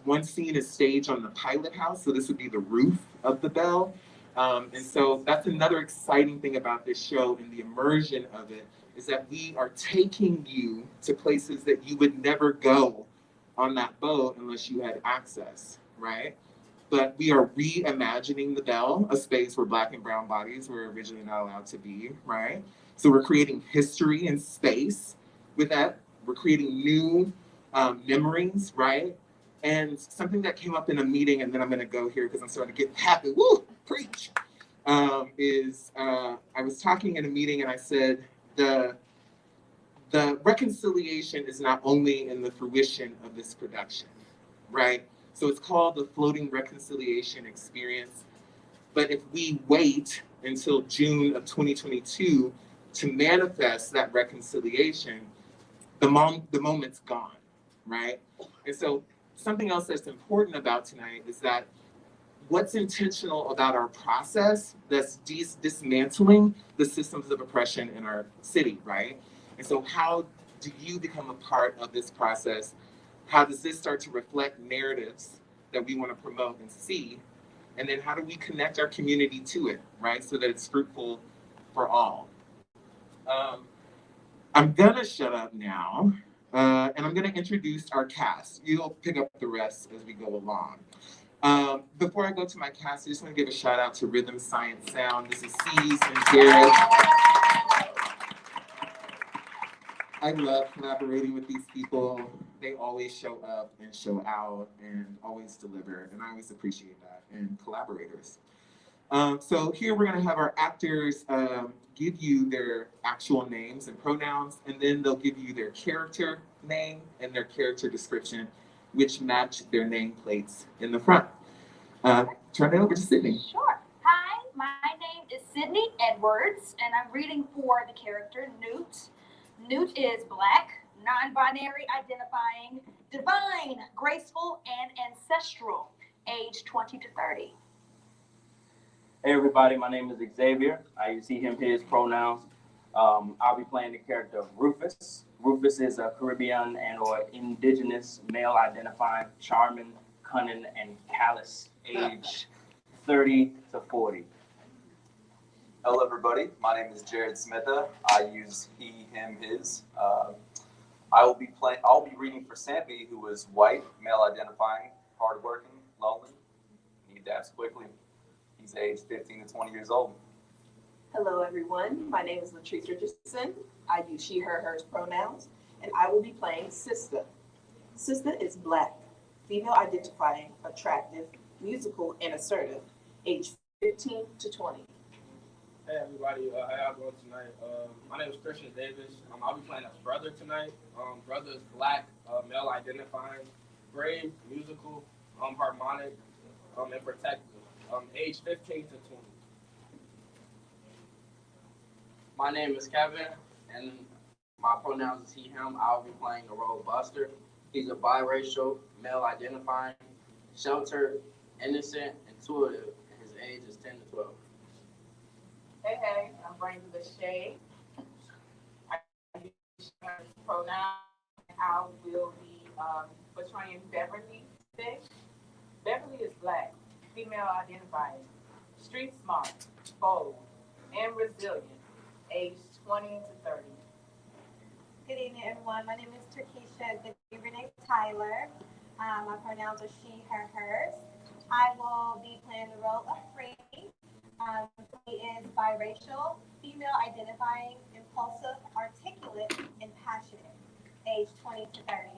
one scene is staged on the pilot house, so this would be the roof of the bell. And so that's another exciting thing about this show and the immersion of it is that we are taking you to places that you would never go on that boat unless you had access, right? But we are reimagining the bell, a space where Black and brown bodies were originally not allowed to be, right? So we're creating history and space with that. We're creating new memories, right? And something that came up in a meeting, and then I'm gonna go here because I'm starting to get happy, woo, preach, I was talking in a meeting and I said, the reconciliation is not only in the fruition of this production, right? So it's called the Floating Reconciliation Experience. But if we wait until June of 2022 to manifest that reconciliation, the moment's gone, right? And so something else that's important about tonight is that what's intentional about our process that's dismantling the systems of oppression in our city, right? And so how do you become a part of this process? How does this start to reflect narratives that we want to promote and see? And then how do we connect our community to it, right? So that it's fruitful for all. I'm gonna shut up now, and I'm gonna introduce our cast. You'll pick up the rest as we go along. Before I go to my cast, I just want to give a shout out to Rhythm Science Sound. This is C's and Jared. I love collaborating with these people. They always show up and show out and always deliver, and I always appreciate that, and collaborators. So here we're gonna have our actors give you their actual names and pronouns, and then they'll give you their character name and their character description, which match their nameplates in the front. Turn it over to Sydney. Sure. Hi, my name is Sydney Edwards, and I'm reading for the character Newt. Newt is Black, non-binary identifying, divine, graceful, and ancestral, age 20 to 30. Hey everybody, my name is Xavier. I use he, him, his pronouns. I'll be playing the character of Rufus. Rufus is a Caribbean and or indigenous male identifying, charming, cunning, and callous, age 30 to 40. Hello everybody, my name is Jared Smitha. I use he, him, his. I'll be reading for Sampy, who is white, male identifying, hardworking, lonely. He adapts quickly. He's aged 15 to 20 years old. Hello everyone, my name is Latrice Richardson. I use she, her, hers pronouns, and I will be playing Sister. Sister is Black, female identifying, attractive, musical, and assertive, age 15 to 20. Hey everybody, how y'all doing tonight? My name is Christian Davis. I'll be playing as Brother tonight. Brother is Black, male identifying, brave, musical, harmonic, and protective, age 15 to 20. My name is Kevin, and my pronouns is he, him. I'll be playing the role of Buster. He's a biracial, male identifying, sheltered, innocent, intuitive, and his age is 10 to 12. Hey, I'm Brandon Lachey. I use pronoun. I will be portraying Beverly today. Beverly is Black, female identifying, street smart, bold, and resilient, age 20 to 30. Good evening, everyone. My name is Terkeisha Renee Tyler. My pronouns are she, her, hers. I will be playing the role of Free. He is biracial, female identifying, impulsive, articulate, and passionate, age 20 to 30.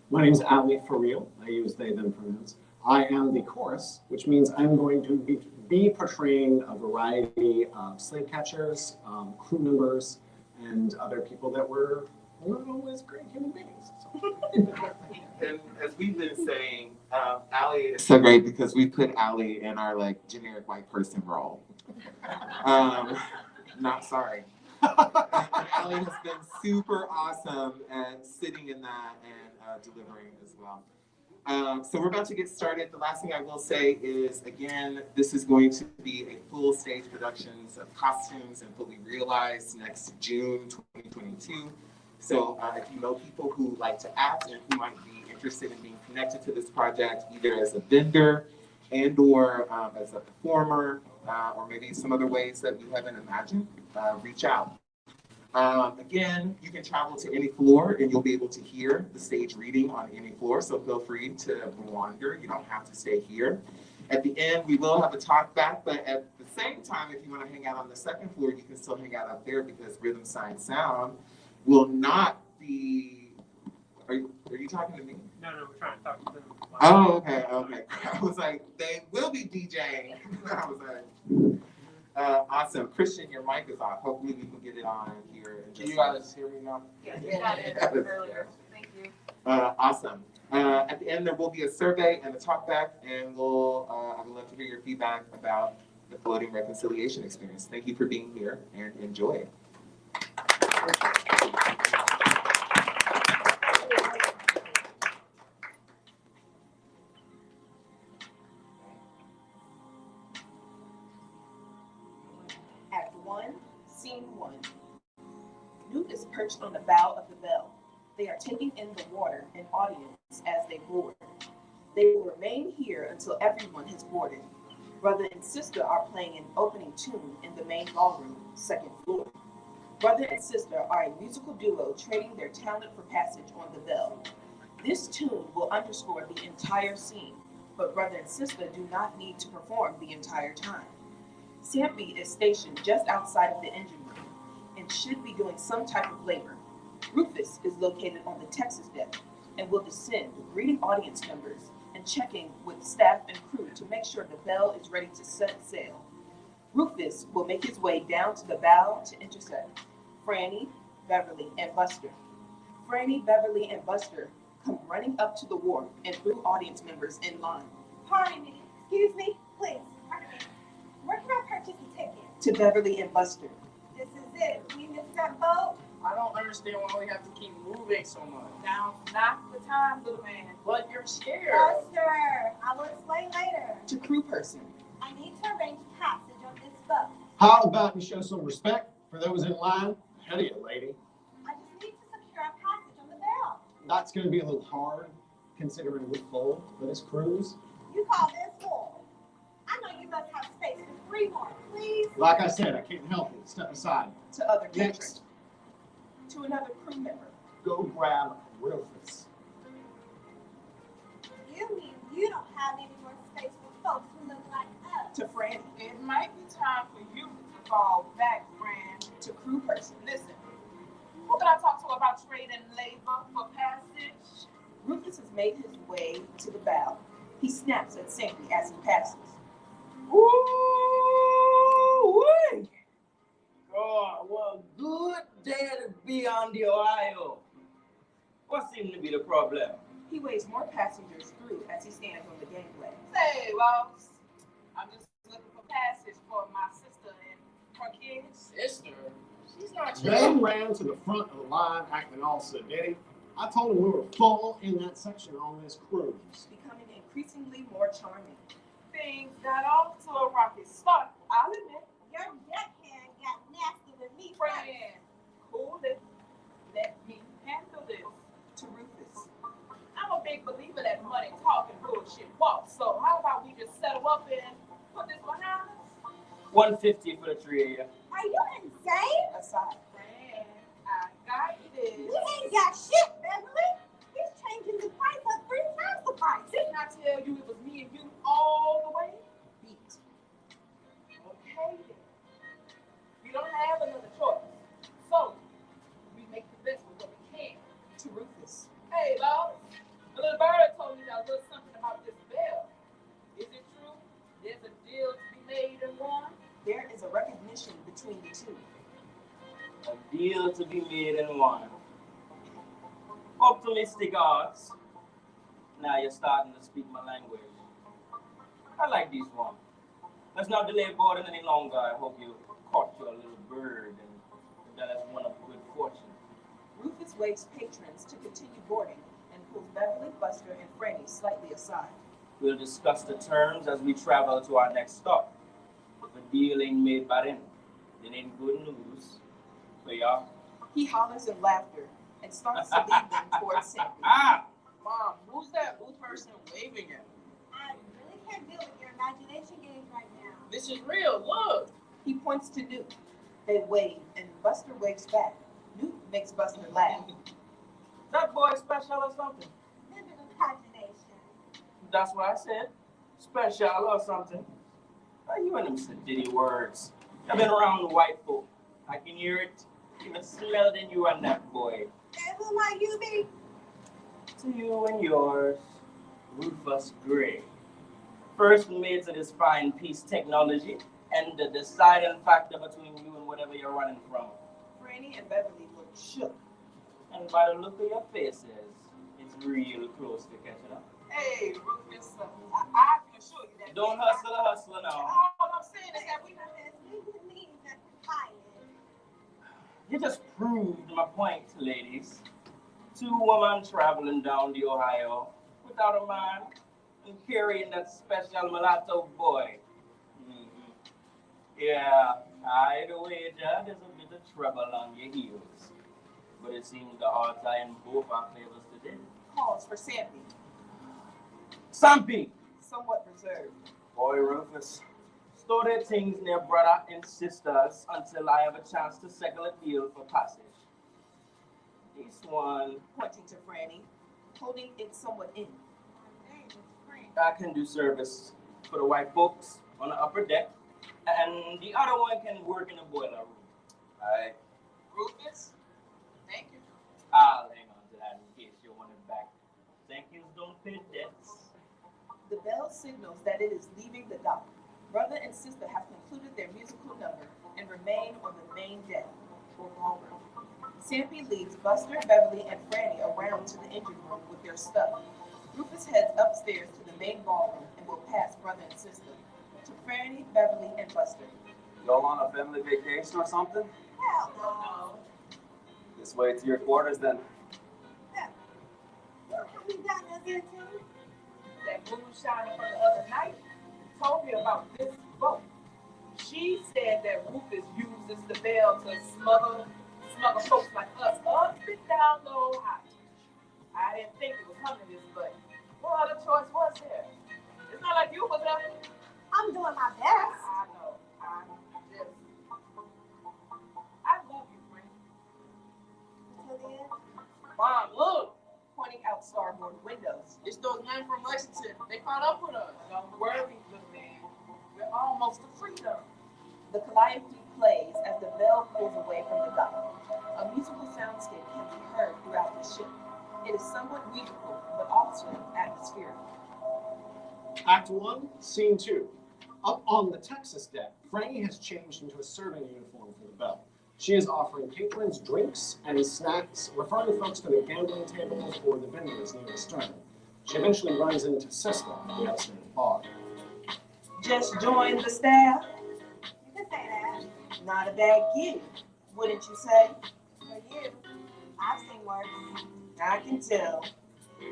My name is Ali for real. I use they, them pronouns. I am the chorus, which means I'm going to be portraying a variety of slave catchers, crew members, and other people that were not always great human beings. So. And as we've been saying, Allie is so great because we put Allie in our like generic white person role. Not sorry. Allie has been super awesome at sitting in that and delivering as well. So we're about to get started. The last thing I will say is, again, this is going to be a full stage productions of costumes and fully realized next June 2022. So if you know people who like to act and who might be interested in being connected to this project, either as a vendor and or as a performer, or maybe some other ways that we haven't imagined, reach out. Again, you can travel to any floor and you'll be able to hear the stage reading on any floor, so feel free to wander. You don't have to stay here. At the end, we will have a talk back, but at the same time, if you want to hang out on the second floor, you can still hang out up there because Rhythm, Science, Sound will not be. Are you talking to me? No, we're trying to talk to them. Oh, okay. I was like, they will be DJing. I was like, awesome. Christian, your mic is off. Hopefully we can get it on here. Can you guys hear me now? Yes, you got it earlier. Thank you. Awesome. At the end, there will be a survey and a talk back, and I would love to hear your feedback about the floating reconciliation experience. Thank you for being here and enjoy. Act 1, Scene 1. Newt is perched on the bow of the bell. They are taking in the water and audience as they board. They will remain here until everyone has boarded. Brother and sister are playing an opening tune in the main ballroom, second floor. Brother and sister are a musical duo trading their talent for passage on the bell. This tune will underscore the entire scene, but brother and sister do not need to perform the entire time. Sampy is stationed just outside of the engine room and should be doing some type of labor. Rufus is located on the Texas deck and will descend, greeting audience members and checking with staff and crew to make sure the bell is ready to set sail. Rufus will make his way down to the bow to intercept Franny, Beverly, and Buster. Franny, Beverly, and Buster come running up to the wharf and through audience members in line. Pardon me. Excuse me. Please. Pardon me. Where can I purchase a ticket? To Beverly and Buster. This is it. We missed that boat. I don't understand why we have to keep moving so much. Now's not the time, little man. But you're scared. Buster, I will explain later. To crew person. I need to arrange passage on this boat. How about you show some respect for those in line? Ahead of you, lady. I just need to secure a passage on the bell. That's going to be a little hard, considering we're full for this cruise. You call this full? I know you must have space for 3 more, please. Like I said, I can't help it. Step aside. To other Next. patrons. To another crew member. Go grab Rufus. You mean you don't have any more space for folks who look like us? To Franny. It might be time for you to fall back, friend. To crew person. Listen, who can I talk to about trading labor for passage? Rufus has made his way to the bow. He snaps at Sampy as he passes. Woo-wee! God, what a good day to be on the Ohio. What seems to be the problem? He waves more passengers through as he stands on the gangway. Say, boss, I'm just looking for passage for my sister and her kids. Sister, she's not They your ran to the front of the line acting all sedity. I told them we were full in that section on this cruise. Becoming increasingly more charming. Things got off to a rocky start, I'll admit. Your deckhand got nasty with me first. Friend, cool it. Let me handle this. To Rufus. I'm a big believer that money talk and bullshit walk. So how about we just settle up and put this behind us? 150 for the 3 of you. Are you insane? Aside. Friend, I got this. We ain't got shit, Beverly. He's changing the price up 3 times the price. Didn't I tell you it was me and you all the way? Beat. Okay then. We don't have another choice. So we make the best of what we can. To Rufus. Hey, boss. A little bird told me a little something about this bell. Is it true? There's a deal to be made and won? There is a recognition between the two. A deal to be made and won. Optimistic arts. Now you're starting to speak my language. I like this one. Let's not delay boarding any longer. I hope you caught your little bird and that is one of good fortune. Rufus waves patrons to continue boarding and pulls Beverly, Buster, and Franny slightly aside. We'll discuss the terms as we travel to our next stop. If a deal ain't made by then ain't good news for y'all. He hollers in laughter and starts to lead them towards Sampy. Ah! Mom, who's that blue person waving at me? I really can't deal with your imagination games right now. This is real. Look. He points to Newt. They wave, and Buster waves back. Newt makes Buster laugh. That boy special or something? Vivid imagination. That's what I said. Special or something. Are you and them sedity words? I've been around the white folk. I can hear it, even smell it in you and that boy. And who might you be? To you and yours, Rufus Gray. First mate of this fine piece technology and the deciding factor between you and whatever you're running from. Franny and Beverly look shook. And by the look of your faces, it's real close to catching up. Hey, Rufus, I can assure you that. Don't hustle a hustler now. All I'm saying is that we. You just proved my point, ladies. Two women traveling down the Ohio without a man and carrying that special mulatto boy. Mm-hmm. Yeah, I'd wager there's a bit of trouble on your heels. But it seems the odds are in both our favors today. Pause for Sampy, Sampy! somewhat reserved. Boy, Rufus. Store their things near brother and sisters until I have a chance to settle a deal for passage. This one, Pointing to Franny, holding it somewhat in. I can do service for the white folks on the upper deck, and the other one can work in the boiler room. Aye. Rufus, thank you. I'll hang on to that in case you want it back. Thank yous don't pay debts. The bell signals that it is leaving the dock. Brother and sister have concluded their musical number and remain on the main deck for longer. Sampy leads Buster, Beverly, and Franny around to the engine room with their stuff. Rufus heads upstairs to the main ballroom and will pass brother and sister to Franny, Beverly, and Buster. Y'all on a family vacation or something? Hell no. This way to your quarters then. We got us here too. That moonshiner from the other night told me about this boat. She said that Rufus uses the bell to smuggle folks like us up and down the Ohio. I didn't think it was coming to this, but what other choice was there? It's not like you was there. I'm doing my best. I know. I love you, friend. Until then, Mom, look. Pointing out starboard windows. It's those men from Lexington. They caught up with us. Don't worry, little man. We're almost to freedom. The calliope plays as the bell pulls away from the dock. A musical soundscape can be heard throughout the ship. It is somewhat musical, but also atmospheric. Act 1, Scene 2. Up on the Texas deck, Franny has changed into a serving uniform for the bell. She is offering patrons drinks and snacks, referring folks to the gambling tables or the vendors near the stern. She eventually runs into Sister at the upstairs bar. Just joined the staff. you can say that. Not a bad gig, wouldn't you say? For you, I've seen worse. I can tell.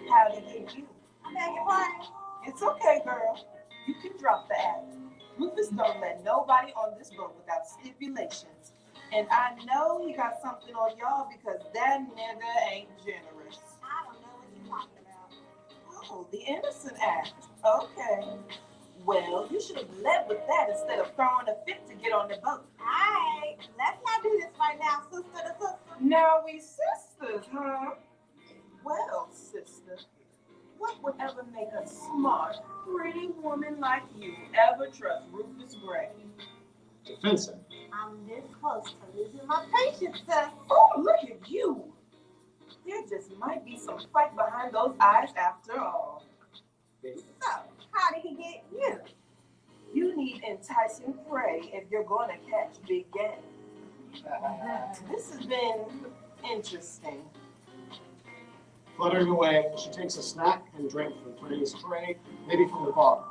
How did it you? I beg your pardon. It's okay, girl. You can drop the act. Rufus don't let nobody on this boat without stipulations. And I know he got something on y'all because that nigga ain't generous. I don't know what you're talking about. Oh, the innocent act. Okay. Well, you should have led with that instead of throwing a fit to get on the boat. Alright, let's not do this right now, sister to sister. Now we sisters, huh? Well, sister, what would ever make a smart, pretty woman like you ever trust Rufus Gray? Defensive. I'm this close to losing my patience, sis. Oh, look at you. There just might be some fight behind those eyes after all. So, how did he get you? You need enticing prey if you're going to catch big game. This has been interesting. Fluttering away, she takes a snack and drink from Franny's tray, maybe from the bar.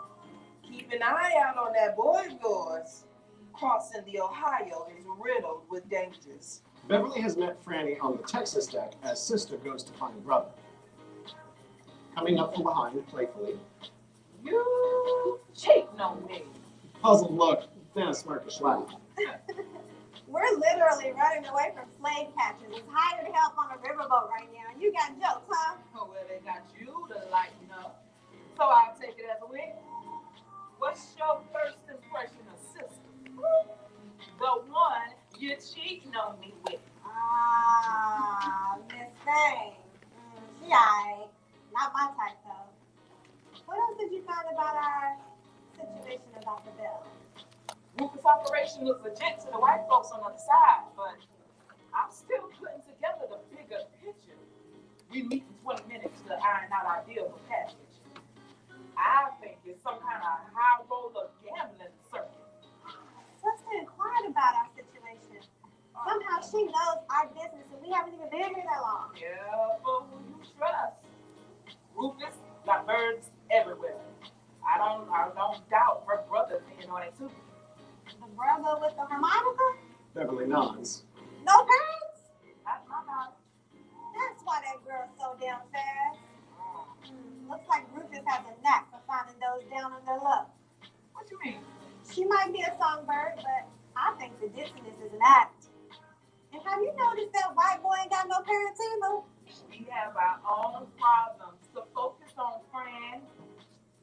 Keep an eye out on that boy of yours. Crossing the Ohio is riddled with dangers. Beverly has met Franny on the Texas deck as Sister goes to find brother. Coming up from behind, playfully. You cheating on me. Puzzled look, then a smirkish laugh. We're literally running away from slave catchers. It's hired help on a riverboat right now. You got jokes, huh? Oh, well, they got you to lighten up. So I'll take it as a win. What's your first impression of sister? The one you're cheating on me with. Ah, Miss Thing. She alright. Not my type, though. What else did you find about our situation about the bill? Rufus' operation looks legit to the white folks on the other side, but I'm still putting together the bigger picture. We meet in 20 minutes to iron out our deal for passage. I think it's some kind of high roller gambling circuit. Sister inquired about our situation. Somehow she knows our business and we haven't even been here that long. Yeah, but who you trust? Rufus got birds everywhere. I don't doubt her brother's being on it too. The brother with the harmonica? Beverly nods. No parents? That's my knowledge. That's why that girl's so damn fast. Looks like Rufus has a knack for finding those down on their luck. What you mean? She might be a songbird, but I think the dissonance is an act. And have you noticed that white boy ain't got no parents either? We have our own problems to focus on, friend.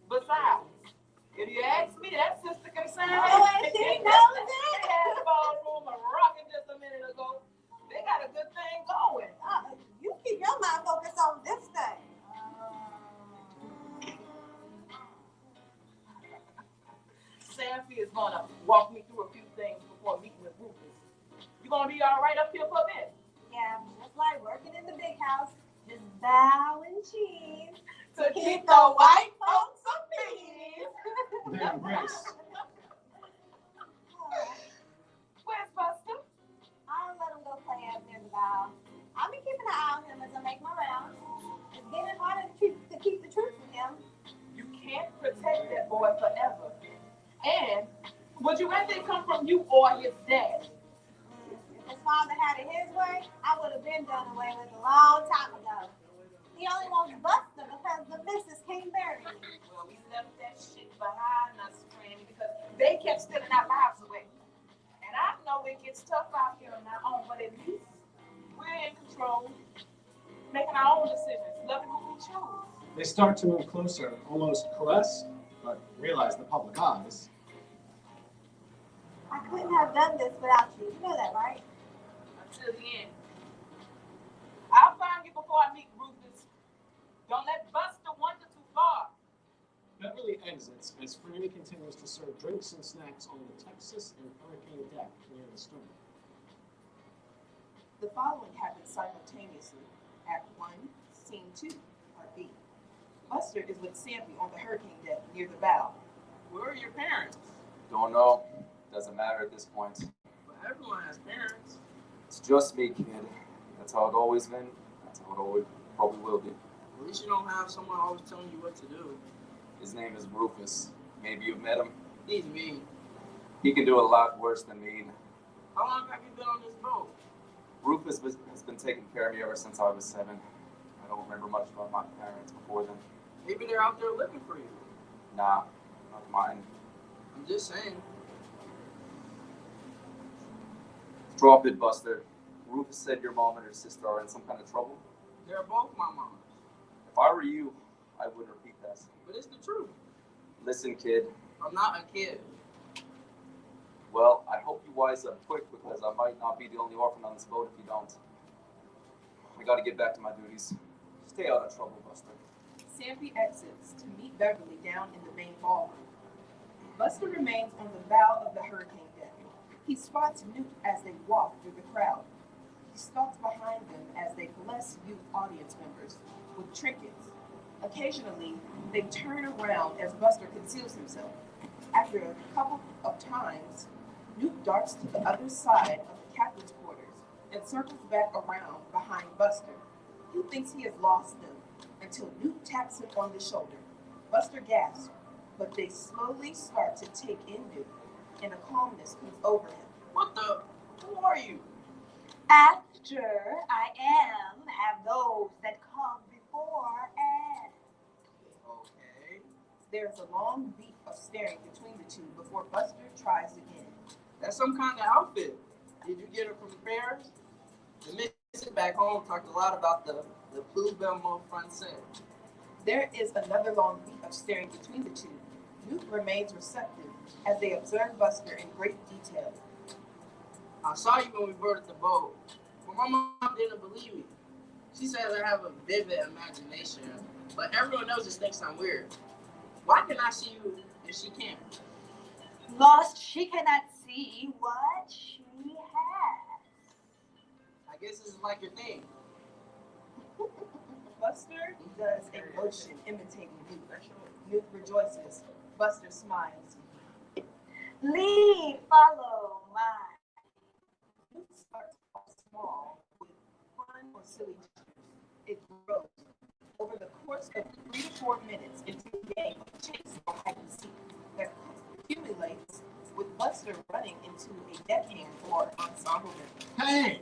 Besides, if you ask me, that sister can sing. Oh, and she knows it. They had the ballroom rocking just a minute ago. They got a good thing going. You keep your mind focused on this thing. Sanfie is gonna walk me through a few things before meeting with Rufus. You gonna be all right up here for a bit? Yeah, just like working in the big house, just bow and cheese To keep the white folks appeased. They embrace. Where's Buster? I'll let him go play up near the bow. I'll be keeping an eye on him as I make my rounds. It's getting harder to keep the truth from him. You can't protect that boy forever. And would you rather it come from you or his dad? If his father had it his way, I would have been done away with a long time ago. He only wants Buster because the missus can't bury me. Well, we left that shit behind us, Franny, because they kept stealing our lives away. And I know it gets tough out here on our own, but at least we're in control, making our own decisions, loving who we choose. They start to move closer, almost caress, but realize the public eyes. I couldn't have done this without you. You know that, right? Until the end. I'll find you before I meet Rufus. Don't let Buster wander too far. Beverly exits as Franny continues to serve drinks and snacks on the Texas and Hurricane deck near the stern. The following happens simultaneously. Act 1, Scene 2, Part B. Buster is with Sanfie on the hurricane deck near the bow. Where are your parents? Don't know. Doesn't matter at this point. But everyone has parents. It's just me, kid. That's how it always been. That's how it always probably will be. At least you don't have someone always telling you what to do. His name is Rufus. Maybe you've met him. He's mean. He can do a lot worse than mean. How long have you been on this boat? Rufus has been taking care of me ever since I was 7. I don't remember much about my parents before then. Maybe they're out there looking for you. Nah, not mine. I'm just saying. Drop it, Buster. Rufus said your mom and her sister are in some kind of trouble. They're both my moms. If I were you, I wouldn't repeat that. But it's the truth. Listen, kid. I'm not a kid. Well, I hope you wise up quick because I might not be the only orphan on this boat if you don't. I gotta get back to my duties. Stay out of trouble, Buster. Sanfie exits to meet Beverly down in the main ballroom. Buster remains on the bow of the hurricane deck. He spots Newt as they walk through the crowd. He stalks behind them as they bless youth audience members with trinkets. Occasionally, they turn around as Buster conceals himself. After a couple of times, Newt darts to the other side of the captain's quarters and circles back around behind Buster. He thinks he has lost them until Newt taps him on the shoulder. Buster gasps, but they slowly start to take in Newt, and a calmness comes over him. What the? Who are you? After I am, have those that come before and. Okay. There's a long beat of staring between the two before Buster tries again. That's some kind of outfit. Did you get it from parents? The mission back home talked a lot about the Blue Belmont front set. There is another long week of staring between the two. Newt remains receptive as they observe Buster in great detail. I saw you when we boarded the boat, but my mom didn't believe me. She says I have a vivid imagination, but everyone knows this thinks I'm weird. Why can I see you if she can't? Lost, she cannot see what she has. I guess this is like your thing. Buster does a motion imitating Newt. Newt rejoices. Buster smiles. Lead, follow mine. Newt starts off small with fun or silly gestures. It grows. Over the course of 3 to 4 minutes into the game of chase or hide and seek that accumulates with Buster running into a deckhand or ensemble member. Hey,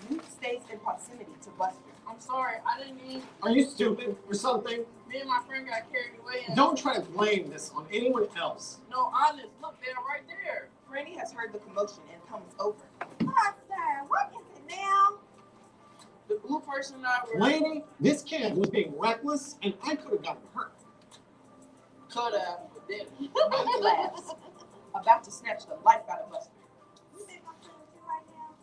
Newt stays in proximity to Buster. I'm sorry, I didn't mean. are you stupid or something? Me and my friend got carried away. And Don't try to blame this on anyone else. no, honest, look, they're right there. Franny has heard the commotion and comes over. Buster, what is it now? The blue person and I were. Lady, this kid was being reckless and I could have gotten hurt. Could have, but didn't. Newt laughs, about to snatch the life out of Buster. You think I'm playing with you right now?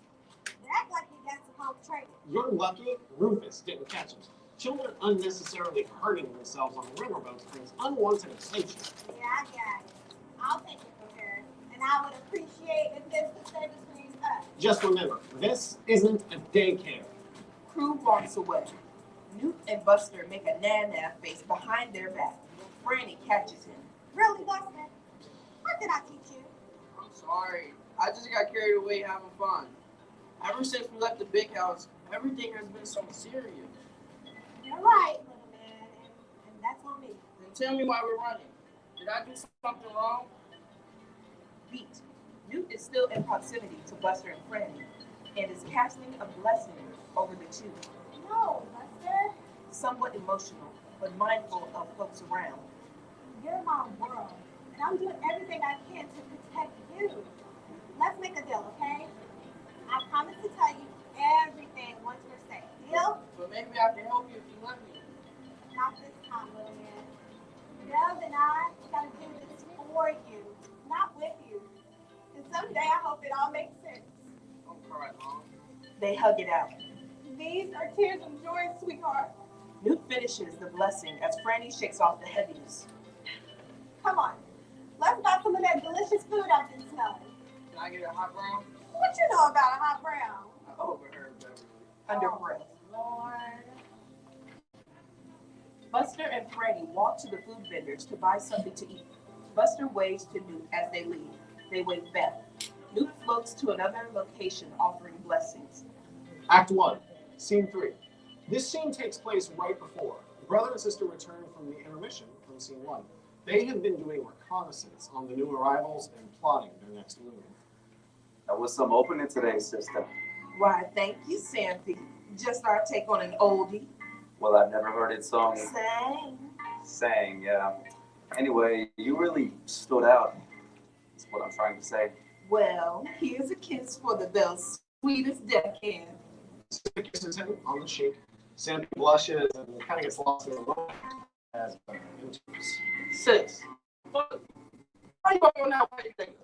You act like you got some home training. You're lucky Rufus didn't catch us. Children unnecessarily hurting themselves on the riverboats brings unwanted attention. Yeah, I got it. I'll take it from her. And I would appreciate if this the service brings up. Just remember, this isn't a daycare. Crew walks away. Newt and Buster make a na-na face behind their back. Franny catches him. Really, Buster? What did I teach you? I'm sorry. I just got carried away having fun. Ever since we left the big house, everything has been so serious. You're right, little man. And that's on me. Then tell me why we're running. Did I do something wrong? Beat. Newt is still in proximity to Buster and Franny and is casting a blessing over the two. No, Buster. Somewhat emotional, but mindful of folks around. You're my world. And I'm doing everything I can to protect you. Let's make a deal, okay? I promise to tell you everything once we're safe. Deal? But maybe I can help you if you let me. Not this time, little man. Deb and I gotta do this for you, not with you. And someday I hope it all makes sense. Don't cry, Mom. They hug it out. These are tears of joy, sweetheart. Newt finishes the blessing as Franny shakes off the heaviness. Come on. Let's buy some of that delicious food I've been smelling. Can I get a hot brown? What you know about a hot brown? I overheard Beverly. Under breath. Lord. Buster and Franny walk to the food vendors to buy something to eat. Buster waves to Newt as they leave. They wave back. Newt floats to another location offering blessings. Act 1, Scene 3. This scene takes place right before the brother and sister return from the intermission from Scene 1. They have been doing reconnaissance on the new arrivals and plotting their next move. That was some opening today, sister. Why, thank you, Sandy. Just our take on an oldie. Well, I've never heard it sung. Sang. Yeah. Anyway, you really stood out. That's what I'm trying to say. Well, here's a kiss for the bell's sweetest deckhand. Sister kisses him on the cheek. Sandy blushes and kind of gets lost in the moment as enters. Sis, how you going out with anything?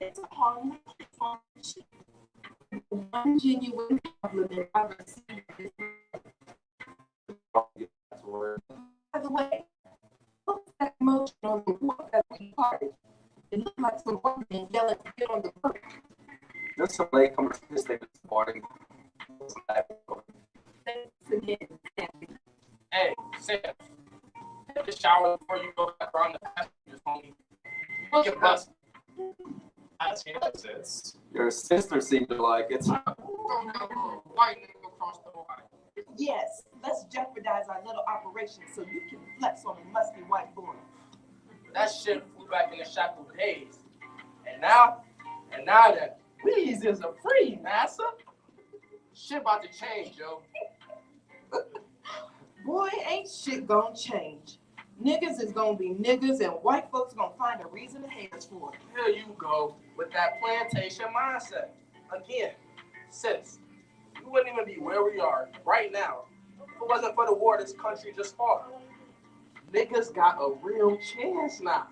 It's a home function. One genuine compliment I've received is, by the way, look at that emotional report that we parted. It looked like some woman yelling to get on the boat. There's some latecomers this day this morning. Thanks again, Sandy. Hey, Sam, take a shower before you go back around the passengers, homie. Look at us. As he exits, Your sister seemed to like it. Don't have a white nigga across the line. Yes, let's jeopardize our little operation so you can flex on a musty white boy. That shit flew back in the shackle days. And now that Weeze is a free massa, shit about to change, yo. Boy, ain't shit gonna change. Niggas is gonna be niggas and white folks gonna find a reason to hate us for it. Here you go with that plantation mindset. Again, sis, we wouldn't even be where we are right now if it wasn't for the war this country just fought. Niggas got a real chance now.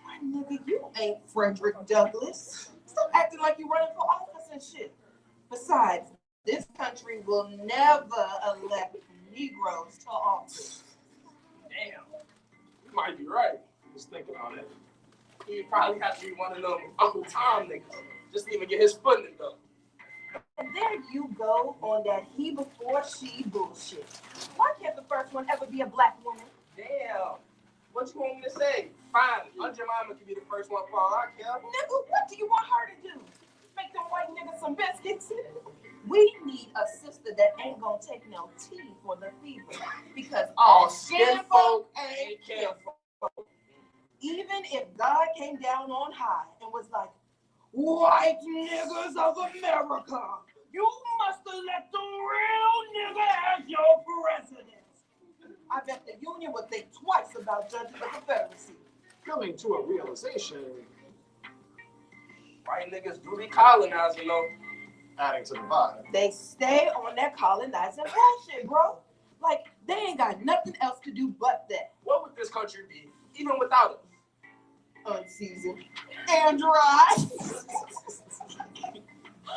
Why, nigga, you ain't Frederick Douglass. Stop acting like you running for office and shit. Besides, this country will never elect Negroes to office. Damn, you might be right. Just thinking on it. He'd probably have to be one of them Uncle Tom niggas just to even get his foot in the door. And there you go on that he before she bullshit. Why can't the first one ever be a black woman? Damn. What you want me to say? Fine, Aunt Jemima can be the first one for all I care. Nigga, what do you want her to do? Make them white niggas some biscuits? We need a sister that ain't gonna take no tea for the fever. Because all skin folk ain't kinfolk. Even if God came down on high and was like, white niggas of America, you must elect the real nigga as your president. I bet the Union would think twice about judging the Confederacy. Coming to a realization, White niggas do be colonizing though. adding to the vibe. They stay on that colonizing bullshit, bro. Like, they ain't got nothing else to do but that. What would this country be, even without us? Unseasoned and dry.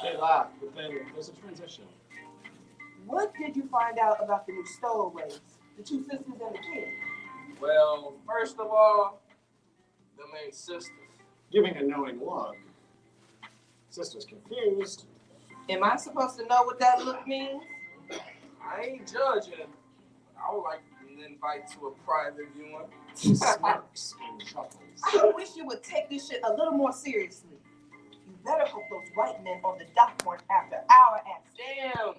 They laugh, but then there's a transition. What did you find out about the new stowaways? The two sisters and the kid? Well, first of all, them ain't sisters. Giving a knowing look. Sister's confused. Am I supposed to know what that look means? I ain't judging. I would like an invite to a private viewing. She smirks and chuckles. I wish you would take this shit a little more seriously. You better hope those white men on the dock weren't after our ass. Damn,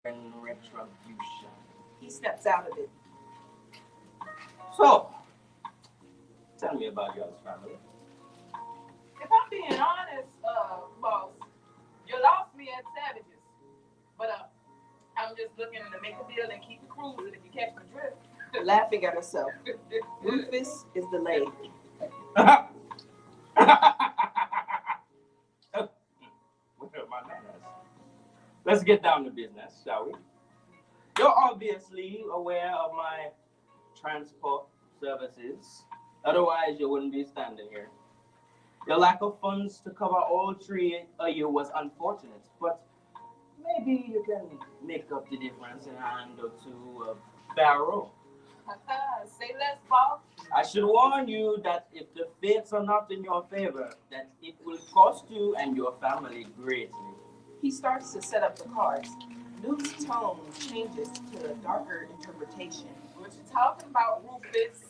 in retribution. He steps out of it. So, tell me about your family. If I'm being honest, boss, you lost me at Savages. But I'm just looking to make a deal and keep it cruising if you catch my drift. Laughing at herself. Rufus is delayed. Where are my manners? Let's get down to business, shall we? You're obviously aware of my transport services. Otherwise, you wouldn't be standing here. Your lack of funds to cover all three of you was unfortunate, but maybe you can make up the difference in a hand or two of barrel. Say less, boss. I should warn you that if the fates are not in your favor, that it will cost you and your family greatly. He starts to set up the cards. Newt's tone changes to a darker interpretation. What you talking about, Rufus?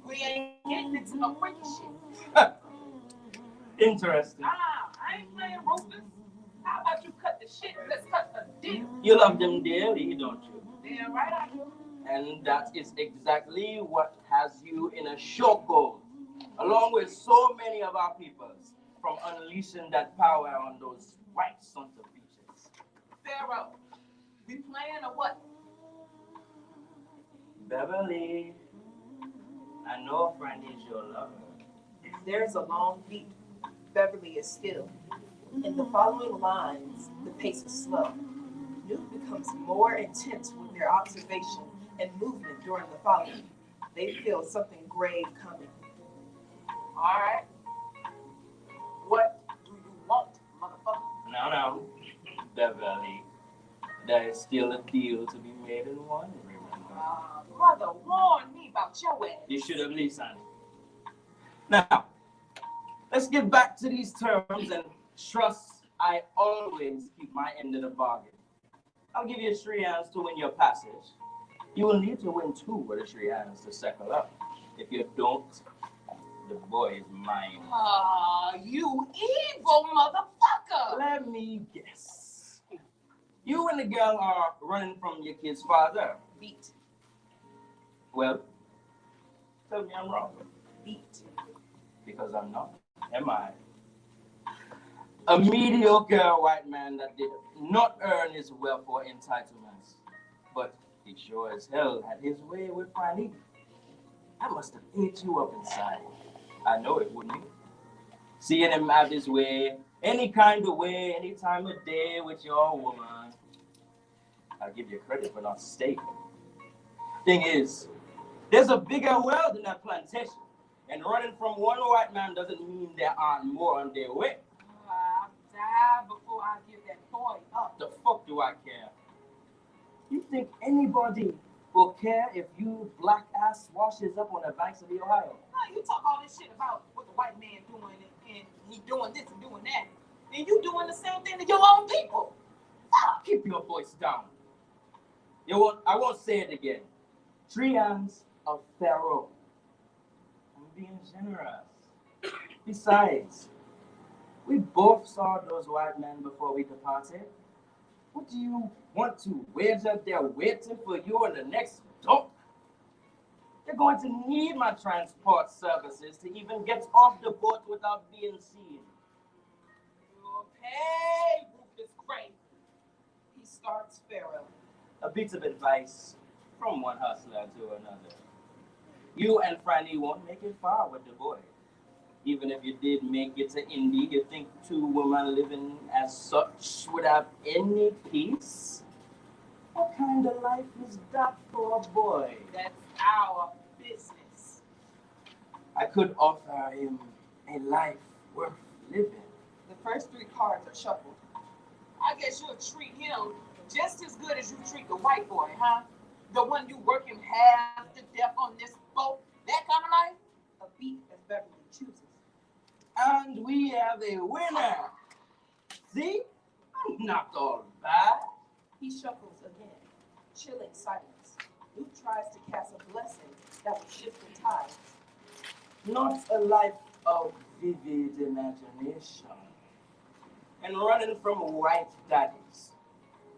We ain't getting into no freaky shit. Interesting. I ain't playing Rufus. How about you cut the shit and let's cut a deal? You love them dearly, don't you? Damn right I do. And that is exactly what has you in a chokehold, along with so many of our peoples, from unleashing that power on those white sons of bitches. Pharaoh, we playing or what? Beverly, I know Franny is your lover. There's a long beat. Beverly is still. In the following lines, the pace is slow. Newt becomes more intense with their observation and movement during the following. They feel something grave coming. All right. What do you want, motherfucker? No, Beverly, there is still a deal to be made in one, remember? Brother, warn me about your ass. You should have listened. Now, let's get back to these terms and trust I always keep my end of the bargain. I'll give you 3 hands to win your passage. You will need to win 2 with the 3 hands to settle up. If you don't, the boy is mine. You evil motherfucker! Let me guess. You and the girl are running from your kid's father. Beat. Well, tell me I'm wrong. Beat. Because I'm not. Am I? A mediocre white man that did not earn his wealth or entitlements. But he sure as hell had his way with Franny. I must have ate you up inside. I know it, wouldn't you? Seeing him have his way, any kind of way, any time of day with your woman. I'll give you credit for not staying. Thing is, there's a bigger world in that plantation. And running from one white man doesn't mean there aren't more on their way. I'll die before I give that boy up. The fuck do I care? You think anybody will care if you black ass washes up on the banks of the Ohio? No, you talk all this shit about what the white man doing and he doing this and doing that. And you doing the same thing to your own people. Keep your voice down. I won't say it again. 3 hands of Pharaoh. I'm being generous. Besides, we both saw those white men before we departed. What do you want to wager they're waiting for you in the next dump? You're going to need my transport services to even get off the boat without being seen. You'll pay, Rufus Craig. He starts Pharaoh. A bit of advice from one hustler to another. You and Franny won't make it far with the boy. Even if you did make it to Indy, you think 2 women living as such would have any peace? What kind of life is that for a boy? That's our business. I could offer him a life worth living. The first 3 cards are shuffled. I guess you'll treat him just as good as you treat the white boy, huh? The one you working half to death on this boat. That kind of life? A beat as Beverly chooses. And we have a winner. See? I'm not all bad. He shuffles again. Chilling silence. Luke tries to cast a blessing that will shift the tides. Not a life of vivid imagination and running from white daddies.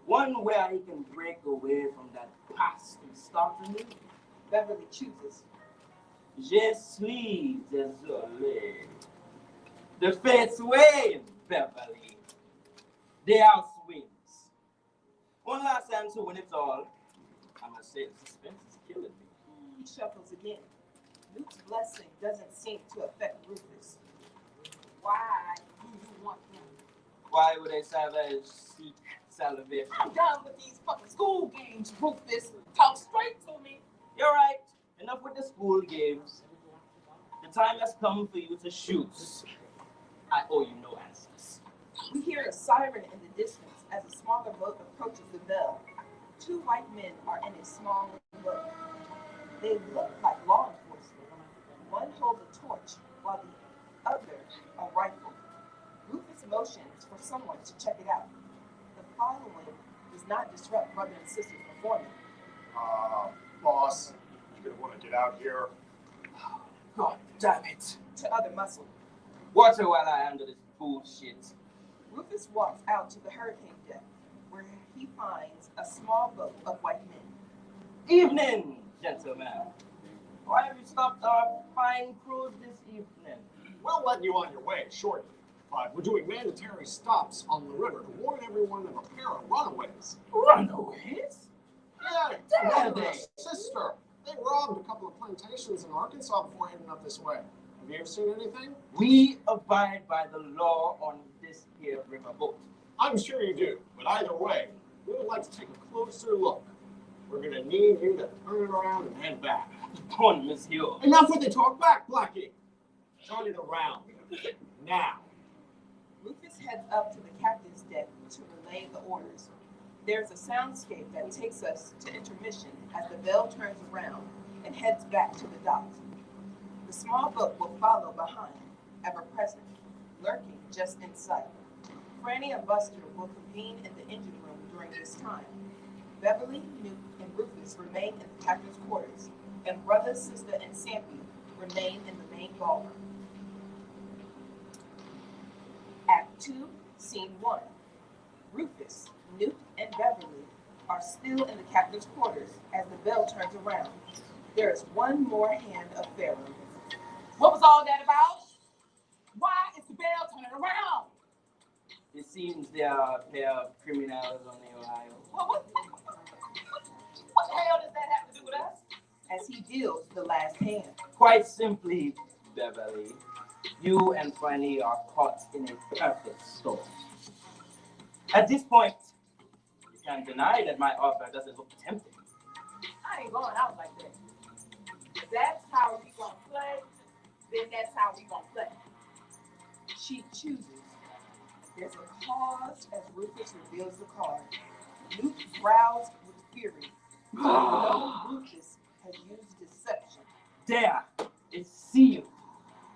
One where he can break away from that past and start anew. Beverly chooses. Je suis désolé. The fates wane, Beverly. The house wins. One last time to win it all. I must say, the suspense is killing me. He shuffles again. Luke's blessing doesn't seem to affect Rufus. Why do you want him? Why would I seek salvation? I'm done with these fucking school games, Rufus. Talk straight to me. You're right. Enough with the school games. The time has come for you to shoot. I owe you no answers. We hear a siren in the distance as a smaller boat approaches the bell. Two white men are in a small boat. They look like law enforcement. One holds a torch while the other a rifle. Rufus motions for someone to check it out. The following does not disrupt brother and sister's performance. Boss, you're gonna want to get out here. God damn it. To other muscle. Watch it while I handle this bullshit. Rufus walks out to the hurricane deck, where he finds a small boat of white men. Evening, gentlemen. Why have you stopped our fine cruise this evening? We'll let you on your way shortly, but we're doing mandatory stops on the river to warn everyone of a pair of runaways. Runaways? Yeah, Where are brother they? and sister. They robbed a couple of plantations in Arkansas before heading up this way. Have you ever seen anything? We abide by the law on this here riverboat. I'm sure you do, but either way, we would like to take a closer look. We're gonna need you to turn it around and head back. Bon, monsieur. Enough with the talk back, Blackie. Turn it around. Now. Rufus heads up to the captain's deck to relay the orders. There's a soundscape that takes us to intermission as the bell turns around and heads back to the docks. The small boat will follow behind, ever present, lurking just in sight. Franny and Buster will convene in the engine room during this time. Beverly, Newt, and Rufus remain in the captain's quarters, and brother, sister, and Sampy remain in the main ballroom. Act 2, Scene 1. Rufus, Newt, and Beverly are still in the captain's quarters as the bell turns around. There is one more hand of Pharaoh. What was all that about? Why is the bell turning around? It seems there are a pair of criminals on the Ohio. What the hell does that have to do with us? As he deals the last hand. Quite simply, Beverly, you and Franny are caught in a perfect storm. At this point, you can't deny that my offer doesn't look tempting. I ain't going out like that. If that's how we gonna play, then that's how we gonna play. She chooses. There's a pause as Rufus reveals the card. Newt growls with fury. No, Rufus has used deception. There, it's sealed.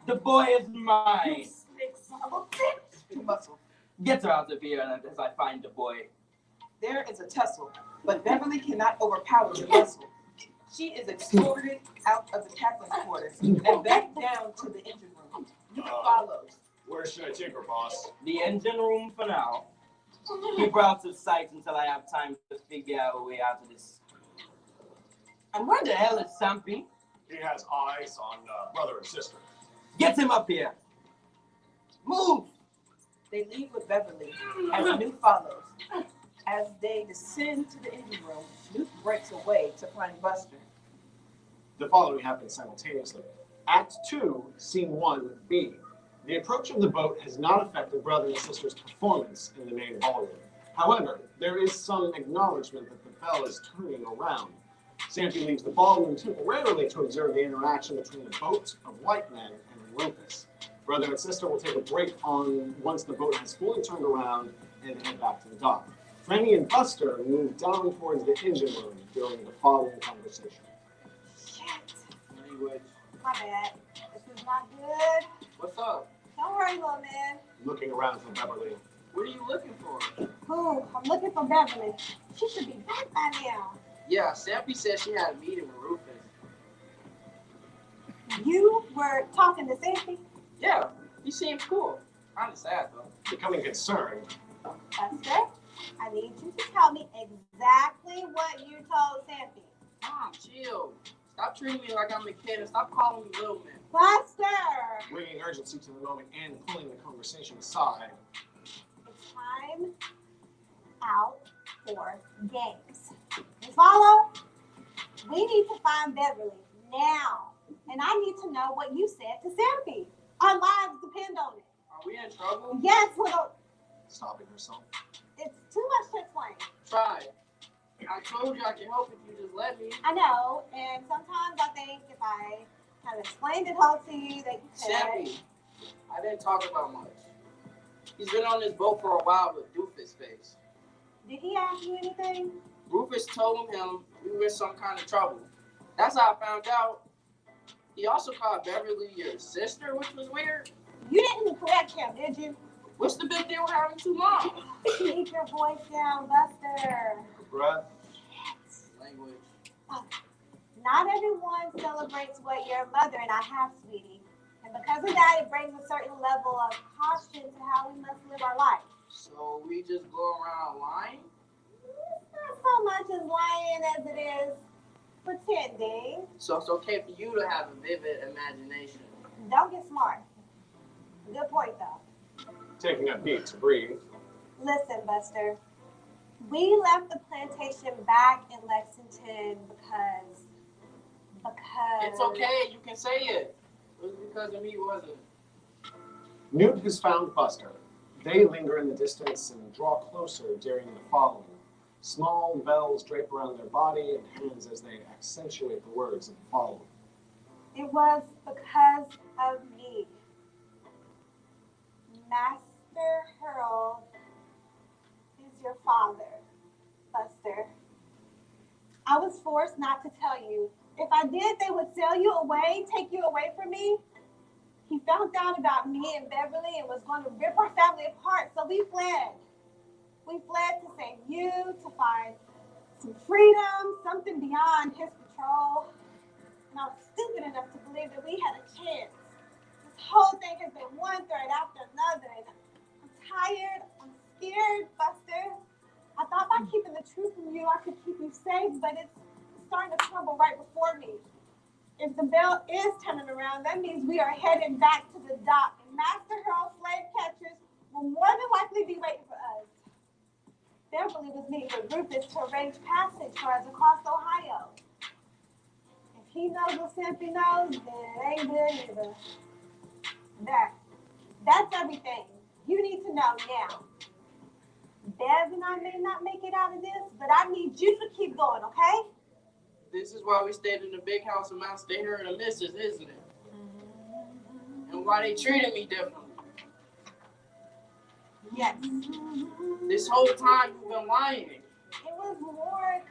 The boy is You mine. slick son of a bitch. To muscle. Get her out of here as I find the boy. There is a tussle, but Beverly cannot overpower the muscle. She is escorted out of the captain's quarters and back down to the engine room. Newt follows. Where should I take her, boss? The engine room for now. Keep her out of sight until I have time to figure out a way out of this. And where the hell is Sampy? He has eyes on brother and sister. Get him up here. Move! They leave with Beverly as Newt follows. As they descend to the engine room, Newt breaks away to find Buster. The following happens simultaneously. Act 2, Scene 1B. The approach of the boat has not affected brother and sister's performance in the main ballroom. However, there is some acknowledgement that the bell is turning around. Sampy leaves the ballroom temporarily to observe the interaction between the boat of white men and Rufus. Brother and sister will take a break once the boat has fully turned around and head back to the dock. Franny and Buster move down towards the engine room during the following conversation. Shit. Language. My bad. This is not good. What's up? Don't worry, little man. Looking around for Beverly. What are you looking for? Ooh, I'm looking for Beverly. She should be back by now. Yeah, Sampy said she had a meeting with Rufus. You were talking to Sampy? Yeah, he seems cool. Kinda sad though. Becoming concerned, Buster? I need you to tell me exactly what you told Sampy. Mom, chill. Stop treating me like I'm a kid and stop calling me little man. Buster! Bringing urgency to the moment and pulling the conversation aside. It's time out for games. You follow? We need to find Beverly now. And I need to know what you said to Sampy. Our lives depend on it. Are we in trouble? Yes, little. Stopping herself. It's too much to explain. Try. I told you I can help if you just let me. I know, and sometimes I think if I kind of explained it all to you that you could. Sampy, I didn't talk about much. He's been on this boat for a while with Doofus face. Did he ask you anything? Rufus told him we were in some kind of trouble. That's how I found out. He also called Beverly your sister, which was weird. You didn't correct him, did you? What's the big deal with having two moms? Keep your voice down, Buster. Breath. Language. Not everyone celebrates what your mother and I have, sweetie. And because of that, it brings a certain level of caution to how we must live our life. So we just go around lying? It's not so much as lying as it is pretending. So it's okay for you to have a vivid imagination. Don't get smart. Good point, though. Taking a beat to breathe. Listen, Buster. We left the plantation back in Lexington because. It's okay, you can say it. It was because of me, wasn't it? Newt has found Buster. They linger in the distance and draw closer during the following. Small bells drape around their body and hands as they accentuate the words of the following. It was because of me. Master Hurl is your father, Buster. I was forced not to tell you. If I did, they would sell you away, take you away from me. He found out about me and Beverly and was going to rip our family apart, so we fled. We fled to save you, to find some freedom, something beyond his patrol. And I was stupid enough to believe that we had a chance. This whole thing has been one threat after another, and I'm tired, I'm scared, Buster. I thought by keeping the truth from you, I could keep you safe, but it's starting to crumble right before me. If the bell is turning around, that means we are heading back to the dock, and Master Hurl slave catchers will more than likely be waiting for us. Beverly was meeting with Rufus to arrange passage for us across Ohio. If he knows what Sampy knows, then it ain't good either. That's everything you need to know now. Bev and I may not make it out of this, but I need you to keep going, okay? This is why we stayed in the big house in Mount Stay here and the missus, isn't it? And why they treated me differently. Yes. This whole time you've been lying. It was more,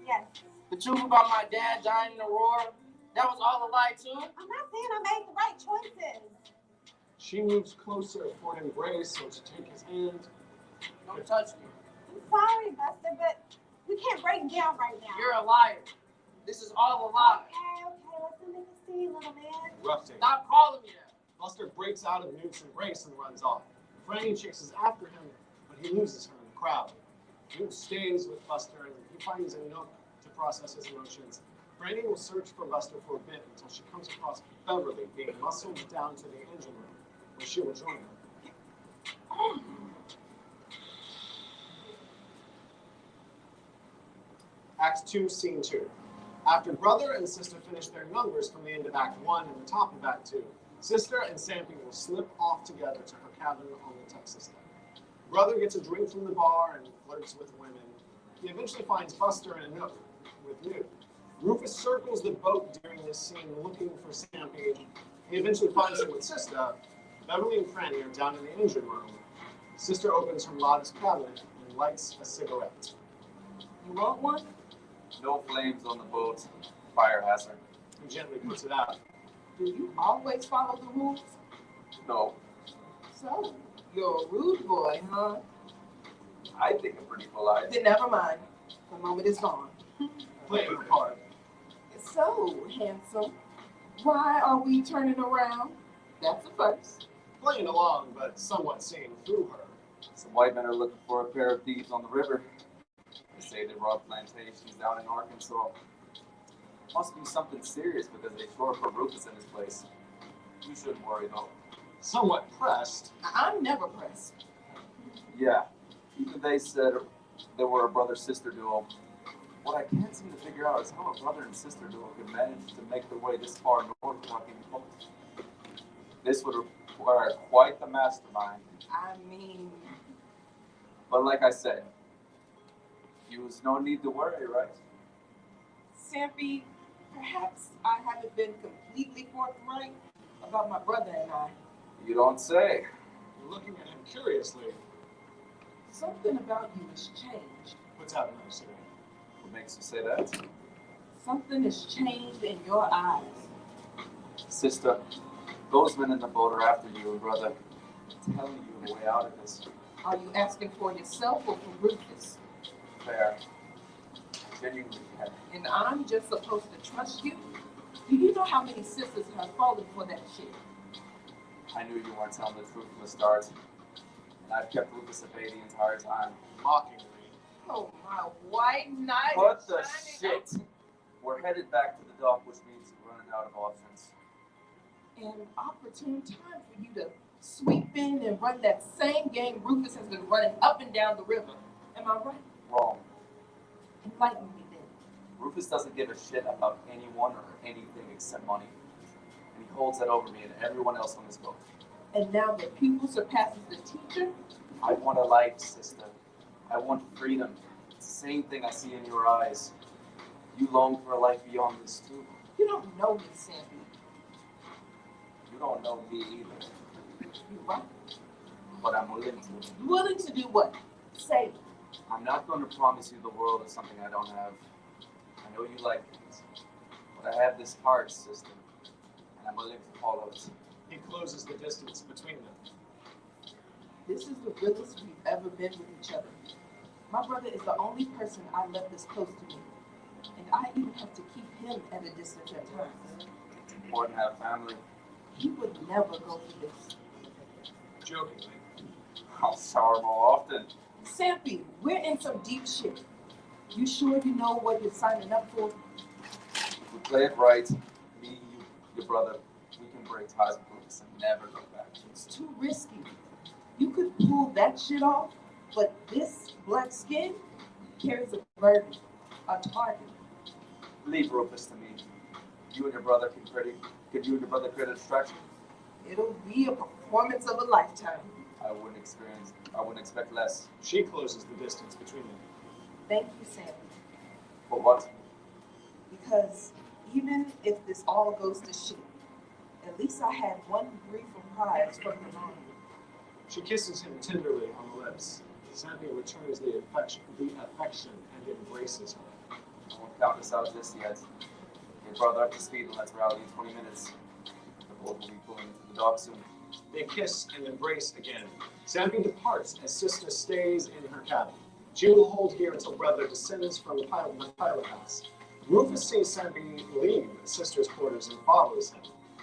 yes. The truth about my dad dying in the war, that was all a lie too? I'm not saying I made the right choices. She moves closer for an embrace or to take his hand. Don't touch me. I'm sorry, Buster, but we can't break down right now. You're a liar. This is all a lie. Okay, let's make a scene, little man. Rough day. Stop calling me that. Buster breaks out of Newt's embrace and runs off. Franny chases after him, but he loses her in the crowd. Newt stays with Buster and he finds a nook to process his emotions. Franny will search for Buster for a bit until she comes across Beverly being muscled down to the engine room, where she will join her. Act 2, Scene 2. After brother and sister finish their numbers from the end of Act 1 and the top of Act 2, sister and Sampy will slip off together to her cabin on the Texas deck. Brother gets a drink from the bar and flirts with women. He eventually finds Buster in a nook with Newt. Rufus circles the boat during this scene looking for Sampy. He eventually finds him with sister. Beverly and Franny are down in the engine room. Sister opens her modest cabinet and lights a cigarette. You want one? No flames on the boat. Fire hazard. He gently puts it out. Do you always follow the rules? No, So, you're a rude boy, huh? I think I'm pretty polite. Then never mind. The moment is gone. Playing her part. So, handsome, why are we turning around? That's a first. Playing along, but somewhat seeing through her. Some white men are looking for a pair of thieves on the river. They say they robbed plantations down in Arkansas. Must be something serious because they sure put Rufus in his place. You shouldn't worry though. Somewhat pressed. I'm never pressed. Yeah, even they said they were a brother-sister duo. What I can't seem to figure out is how a brother and sister duo could manage to make their way this far north without getting caught. This would require quite the mastermind. I mean, But like I said, you was no need to worry, right? Sampy, perhaps I haven't been completely forthright about my brother and I. You don't say. You're looking at him curiously. Something about you has changed. Puts out another cigarette. What makes you say that? Something has changed in your eyes. Sister, those men in the boat are after you, brother. I'm telling you the way out of this. Are you asking for yourself or for Rufus? Fair. Genuinely, Kevin. And I'm just supposed to trust you? Do you know how many sisters have fallen for that shit? I knew you weren't telling the truth from the start. And I've kept Rufus at bay the entire time. Mockingly. Oh, my white knight. What the is shining. shit? We're headed back to the dock, which means we're running out of options. An opportune time for you to sweep in and run that same game Rufus has been running up and down the river. Am I right? Wrong. Enlighten me then. Rufus doesn't give a shit about anyone or anything except money. And he holds that over me and everyone else on this boat. And now the pupil surpasses the teacher? I want a life, sister. I want freedom. It's the same thing I see in your eyes. You long for a life beyond this too. You don't know me, Sandy. You don't know me either. You right? But I'm willing to. Willing to do what? Say it. I'm not going to promise you the world of something I don't have. I know you like it. But I have this heart, sister. And I'm willing to follow it. He closes the distance between them. This is the realest we've ever been with each other. My brother is the only person I love this close to me. And I even have to keep him at a distance at times. It's important to have family. He would never go through this. Jokingly. I'll shower more often. Sampy, we're in some deep shit. You sure you know what you're signing up for? If we play it right, me, you, your brother, we can break ties with Rufus and never look back. It's too risky. You could pull that shit off, but this black skin carries a burden, a target. Leave Rufus to me. You and your brother could you and your brother create a distraction? It'll be a performance of a lifetime. I wouldn't expect less. She closes the distance between them. Thank you, Sampy. For what? Because even if this all goes to shit, at least I had one brief of pride from the mom. She kisses him tenderly on the lips. Sandy returns the affection and embraces her. I won't count us out of this yet. Get brother up to speed and let's rally in 20 minutes. The boat will be pulling into the dock soon. They kiss and embrace again. Sandy departs as sister stays in her cabin. She will hold here until brother descends from the pilot house. Rufus sees Sandy leave sister's quarters and follows him.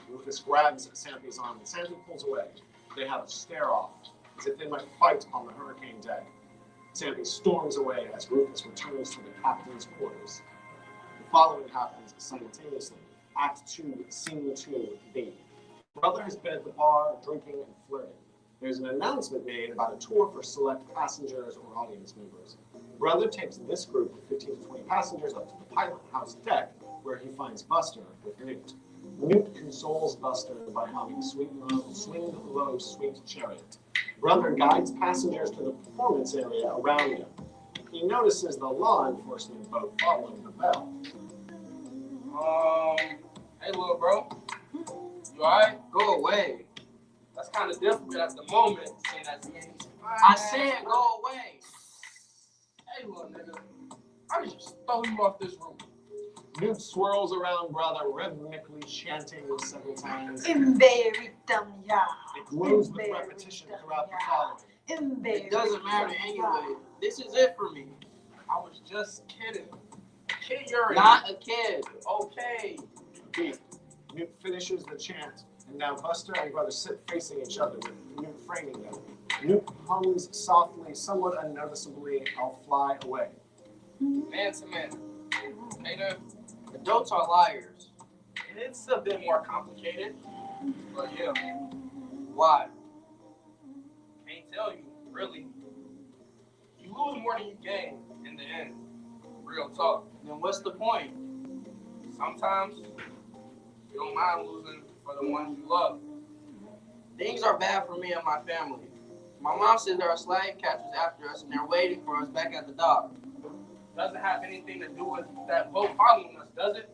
Rufus grabs Sandy's arm and Sandy pulls away. They have a stare-off, as if they might fight on the hurricane deck. Sandy storms away as Rufus returns to the captain's quarters. The following happens simultaneously. Act 2, Scene 2B. Brother has been at the bar, drinking and flirting. There's an announcement made about a tour for select passengers or audience members. Brother takes this group of 15 to 20 passengers up to the pilot house deck, where he finds Buster with Newt. Newt consoles Buster by humming Swing Low, Sweet Chariot. Brother guides passengers to the performance area around him. He notices the law enforcement boat following the bell. Hey, little bro. You alright? Go away. That's kind of difficult at the moment. I said go away. Hey, little nigga. I just throw you off this roof. Newt swirls around Brother, rhythmically chanting several times. It grows with repetition throughout the following. It doesn't matter anyway. This is it for me. I was just kidding. Kid, you're not a kid. Okay. Beat. Newt finishes the chant, and now Buster and Brother sit facing each other with Newt framing them. Newt hums softly, somewhat unnoticeably, I'll fly away. Man to man. Hey, there. Adults are liars. It's a bit more complicated. But yeah, Why? can't tell you, really. You lose more than you gain in the end. Real talk. Then what's the point? Sometimes you don't mind losing for the ones you love. Things are bad for me and my family. My mom says there are slave catchers after us and they're waiting for us back at the dock. Doesn't have anything to do with that boat following us, does it?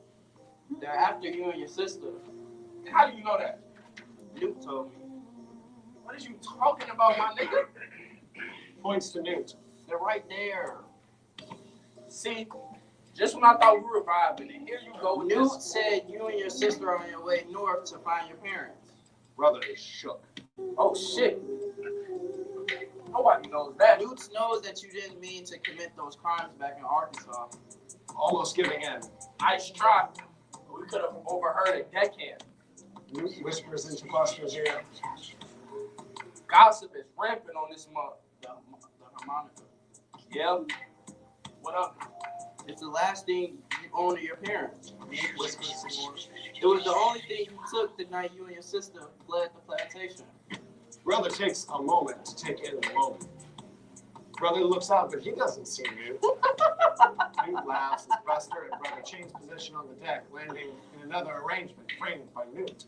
They're after you and your sister. How do you know that? Luke told me. What is you talking about, my nigga? Points to Newt. They're right there. See, just when I thought we were vibing, and here you go with Newt this. said you and your sister are on your way north to find your parents. Brother is shook. Oh shit. Nobody knows that. Newt knows that you didn't mean to commit those crimes back in Arkansas. Almost giving in. Nice try. We could have overheard a deckhand. Newt whispers into Buster's ear. Gossip is rampant on this month. The harmonica. Yeah. What up? It's the last thing you own to your parents. Newt whispers some more. It was the only thing you took the night you and your sister fled the plantation. Brother takes a moment to take in the moment. Brother looks out, but he doesn't see Newt. Newt laughs as Buster and Brother change position on the deck, landing in another arrangement framed by Newt.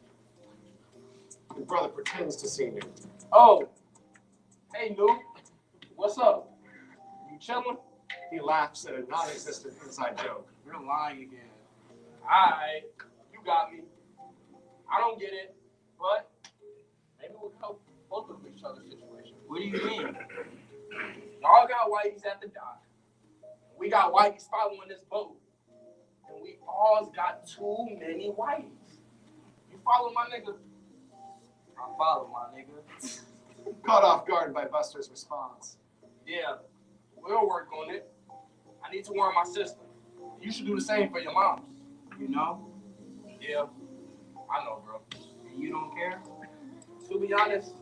And Brother pretends to see Newt. Oh. Hey, Luke. What's up? You chilling? He laughs at a non-existent inside joke. You're lying again. Alright. You got me. I don't get it, but maybe we can help both of each other's situation. What do you mean? Y'all got whiteys at the dock. We got whiteys following this boat. And we all got too many whiteys. You follow my nigga? I follow my nigga. Caught off guard by Buster's response. Yeah, we'll work on it. I need to warn my sister. You should do the same for your moms. You know? Yeah, I know, bro. And you don't care? To be honest,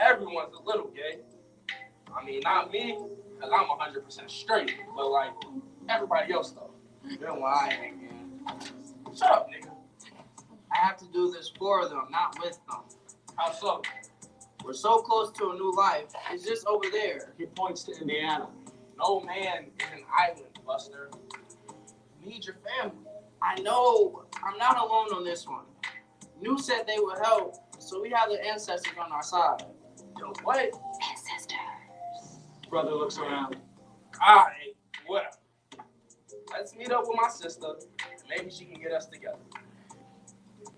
everyone's a little gay. I mean, not me, because I'm 100% straight, but like everybody else though. You're lying again. Shut up, nigga. I have to do this for them, not with them. How so? We're so close to a new life. It's just over there. He points to Indiana. No man is an island, Buster. You need your family. I know. I'm not alone on this one. New said they would help, so we have the ancestors on our side. Yo, what? Ancestors. Brother looks around. Alright, well, let's meet up with my sister, and maybe she can get us together.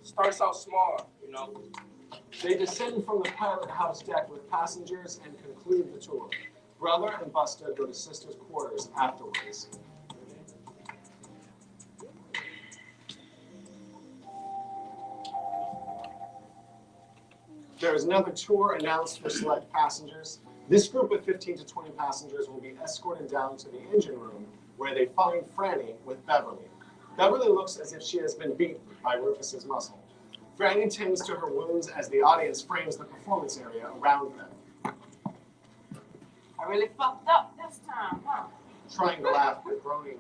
Starts out small, you know. They descend from the pilot house deck with passengers and conclude the tour. Brother and Buster go to sister's quarters afterwards. There is another tour announced for select passengers. This group of 15 to 20 passengers will be escorted down to the engine room where they find Franny with Beverly. Beverly looks as if she has been beaten by Rufus's muscle. Franny tends to her wounds as the audience frames the performance area around them. I really fucked up this time, huh? Trying to laugh but groaning.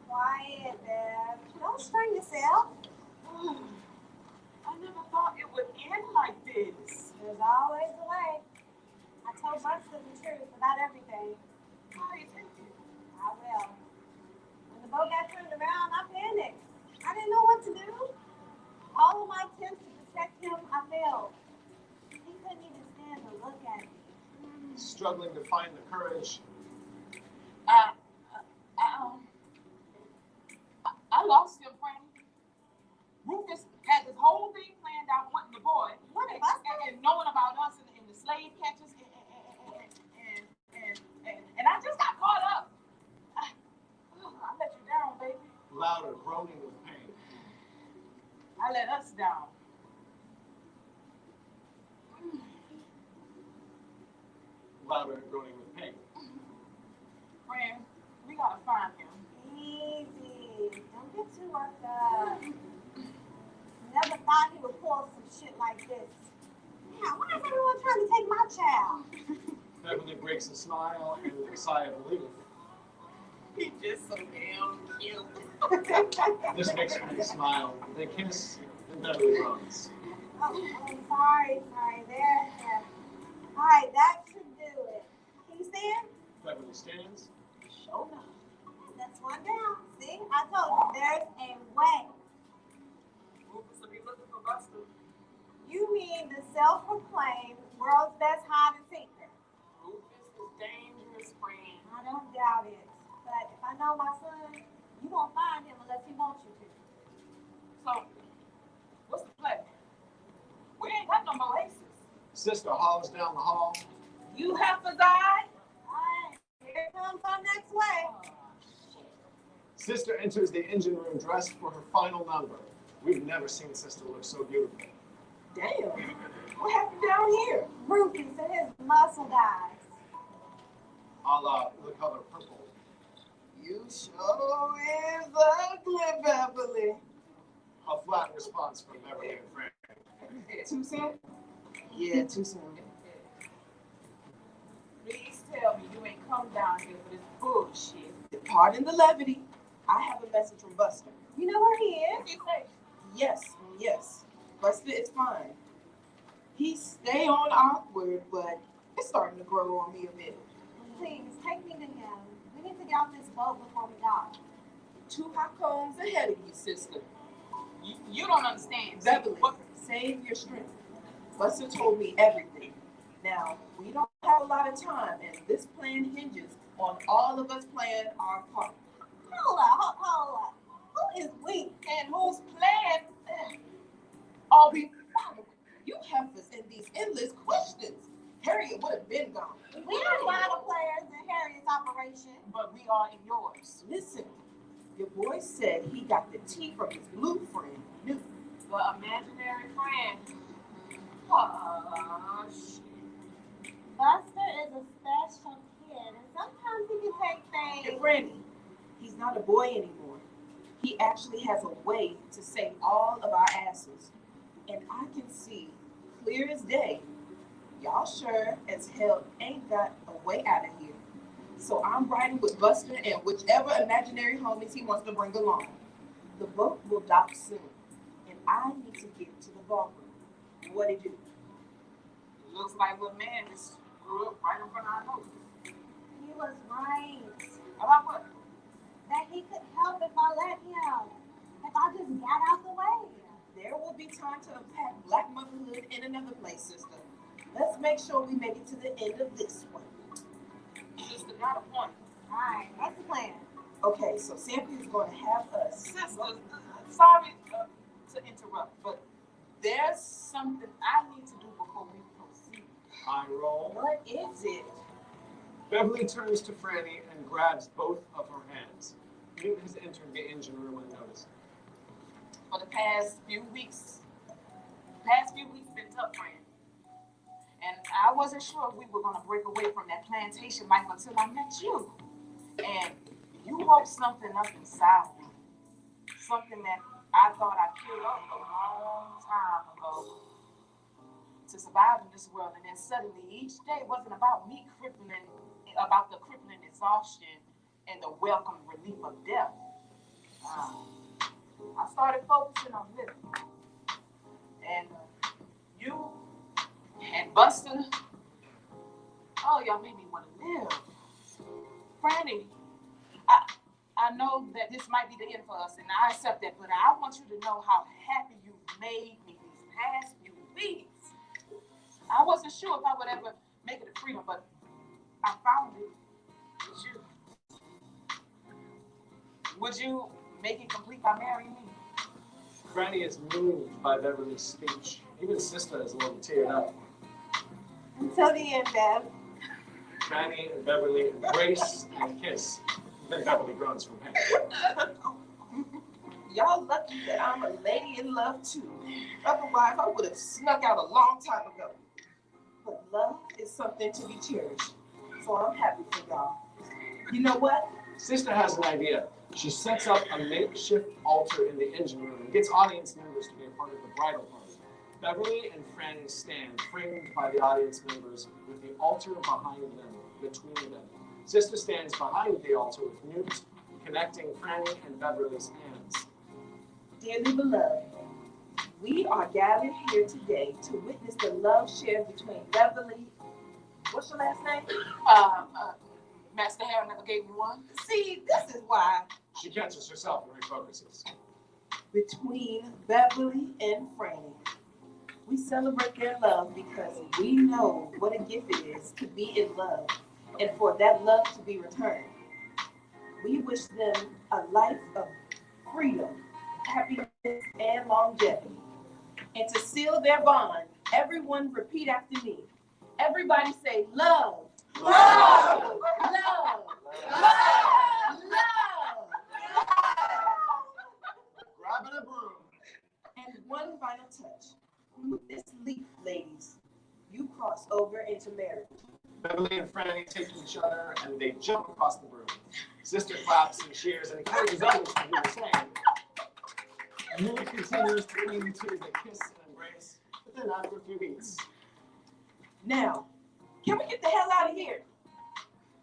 Quiet, Bev. Don't strain yourself. I never thought it would end like this. There's always a way. I told Buster the truth about everything. Why is it? I will. When the boat got turned around, I panicked. I didn't know what to do. All of my attempts to protect him, I failed. He couldn't even stand to look at me. Struggling to find the courage. I lost him, Franny. Rufus had this whole thing planned out, wanting the boy, and knowing about us and the slave catchers, and I just got caught up. I let you down, baby. Louder, groaning with pain. I let us down. Louder, groaning with pain. Friend, we gotta find him. Easy. Don't get too worked up. Never thought he would pull some shit like this. Yeah, why is everyone trying to take my child? Beverly breaks a smile and a sigh of relief. He's just so damn cute. This makes Franny smile. They kiss, and Beverly runs. Oh, sorry. There. All right, that should do it. Can you stand? Beverly stands. Show enough. That's one down. See, I told you, there's a way. Rufus will be looking for Buster. You mean the self-proclaimed world's best hide and seeker? Rufus is dangerous, friend. I don't doubt it. But if I know my son, you won't find him unless he wants you to. So, what's the play? We ain't got no more aces. Sister hollers down the hall. You have to die. Alright, here comes our next wave. Sister enters the engine room dressed for her final number. We've never seen Sister look so beautiful. Damn, what happened down here? Rufus and his muscle guys. A la the color purple. You sure is ugly, Beverly. A flat response from Beverly and Frank. Too soon? Yeah, too soon. Please tell me you ain't come down here for this bullshit. Pardon the levity. I have a message from Buster. You know where he is? What you say? Yes. Buster is fine. He stay on awkward, but it's starting to grow on me a bit. Please, take me to him. We need to get off this boat before we dock. 2 hot combs ahead of you, sister. You don't understand. Beverly, save your strength. Buster told me everything. Now, we don't have a lot of time, and this plan hinges on all of us playing our part. Hold up. Who is we? And whose plan are we following? You have us in these endless questions. Harriet would have been gone. We are a lot of players in Harriet's operation. But we are in yours. Listen, your boy said he got the tea from his blue friend, Newt. The imaginary friend. Shit. Buster is a special kid, and sometimes he can take Hey, things. Brandy, he's not a boy anymore. He actually has a way to save all of our asses. And I can see clear as day, y'all sure as hell ain't got a way out of here. So I'm riding with Buster and whichever imaginary homies he wants to bring along. The boat will dock soon, and I need to get to the ballroom. What did you do? Looks like what man just grew up right in front of our noses. He was right. About what? That he could help if I let him. If I just got out the way. There will be time to unpack black motherhood in another place, sister. Let's make sure we make it to the end of this one. Sister got a point. Alright, that's the plan. Okay, so Sammy is going to have us. Sister, sorry to interrupt, but there's something I need to do before we proceed. I roll. What is it? Beverly turns to Franny and grabs both of her hands. Newt has entered the engine room unnoticed. For the past few weeks been tough, friend. And I wasn't sure if we were gonna break away from that plantation life until I met you. And you woke something up inside me. Something that I thought I killed off a long time ago to survive in this world. And then suddenly each day wasn't about me about the crippling exhaustion and the welcome relief of death. I started focusing on living. And you and Buster, oh, y'all made me want to live. Franny, I know that this might be the end for us, and I accept that, but I want you to know how happy you made me these past few weeks. I wasn't sure if I would ever make it to freedom, but I found it with you. Would you make it complete by marrying me? Franny is moved by Beverly's speech. Even Sister is a little teared up. Until the end, Bev. Franny and Beverly embrace and kiss. Then Beverly groans from pain. Y'all lucky that I'm a lady in love too. Otherwise, I would have snuck out a long time ago. But love is something to be cherished. So I'm happy for y'all. You know what? Sister has an idea. She sets up a makeshift altar in the engine room and gets audience members to be a part of the bridal party. Beverly and Franny stand framed by the audience members with the altar behind them, between them. Sister stands behind the altar with Newt connecting Franny and Beverly's hands. Dearly beloved, we are gathered here today to witness the love shared between Beverly, what's your last name? Master Harry never gave you one. See, this is why. She catches herself and refocuses. Between Beverly and Franny. We celebrate their love because we know what a gift it is to be in love and for that love to be returned. We wish them a life of freedom, happiness, and longevity. And to seal their bond, everyone repeat after me. Everybody say love. Love. Love. Love. Love. Grabbing a broom. And one final touch. With this leap, ladies, you cross over into marriage. Beverly and Franny take each other and they jump across the broom. Sister claps and cheers and encourages others to do the same. Newt continues to cling to the kiss and embrace, but then after a few beats, Now, can we get the hell out of here?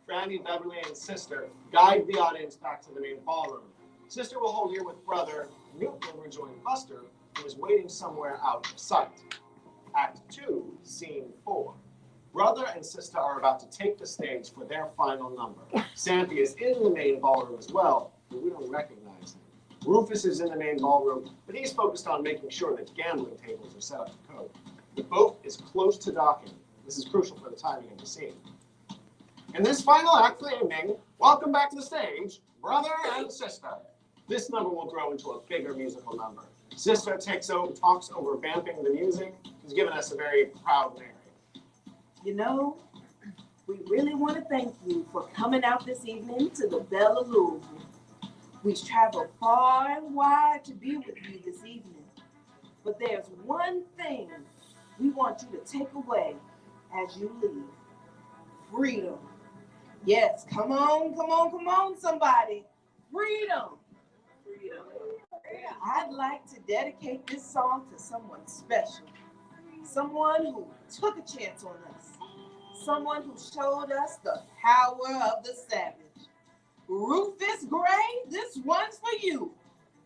Franny, Beverly, and Sister guide the audience back to the main ballroom. Sister will hold here with brother. Newt will rejoin Buster, who is waiting somewhere out of sight. Act 2, Scene 4. Brother and sister are about to take the stage for their final number. Sampy is in the main ballroom as well, but we don't recognize him. Rufus is in the main ballroom, but he's focused on making sure that gambling tables are set up to code. The boat is close to docking. This is crucial for the timing of the scene. In this final act for the evening, welcome back to the stage, brother and sister. This number will grow into a bigger musical number. Sister talks over vamping the music. She's given us a very proud Mary. You know, we really want to thank you for coming out this evening to the Belle of Louisville. We've traveled far and wide to be with you this evening. But there's one thing we want you to take away as you leave. Freedom. Yes, come on, somebody. Freedom. Freedom. I'd like to dedicate this song to someone special. Someone who took a chance on us. Someone who showed us the power of the savage. Rufus Gray, this one's for you.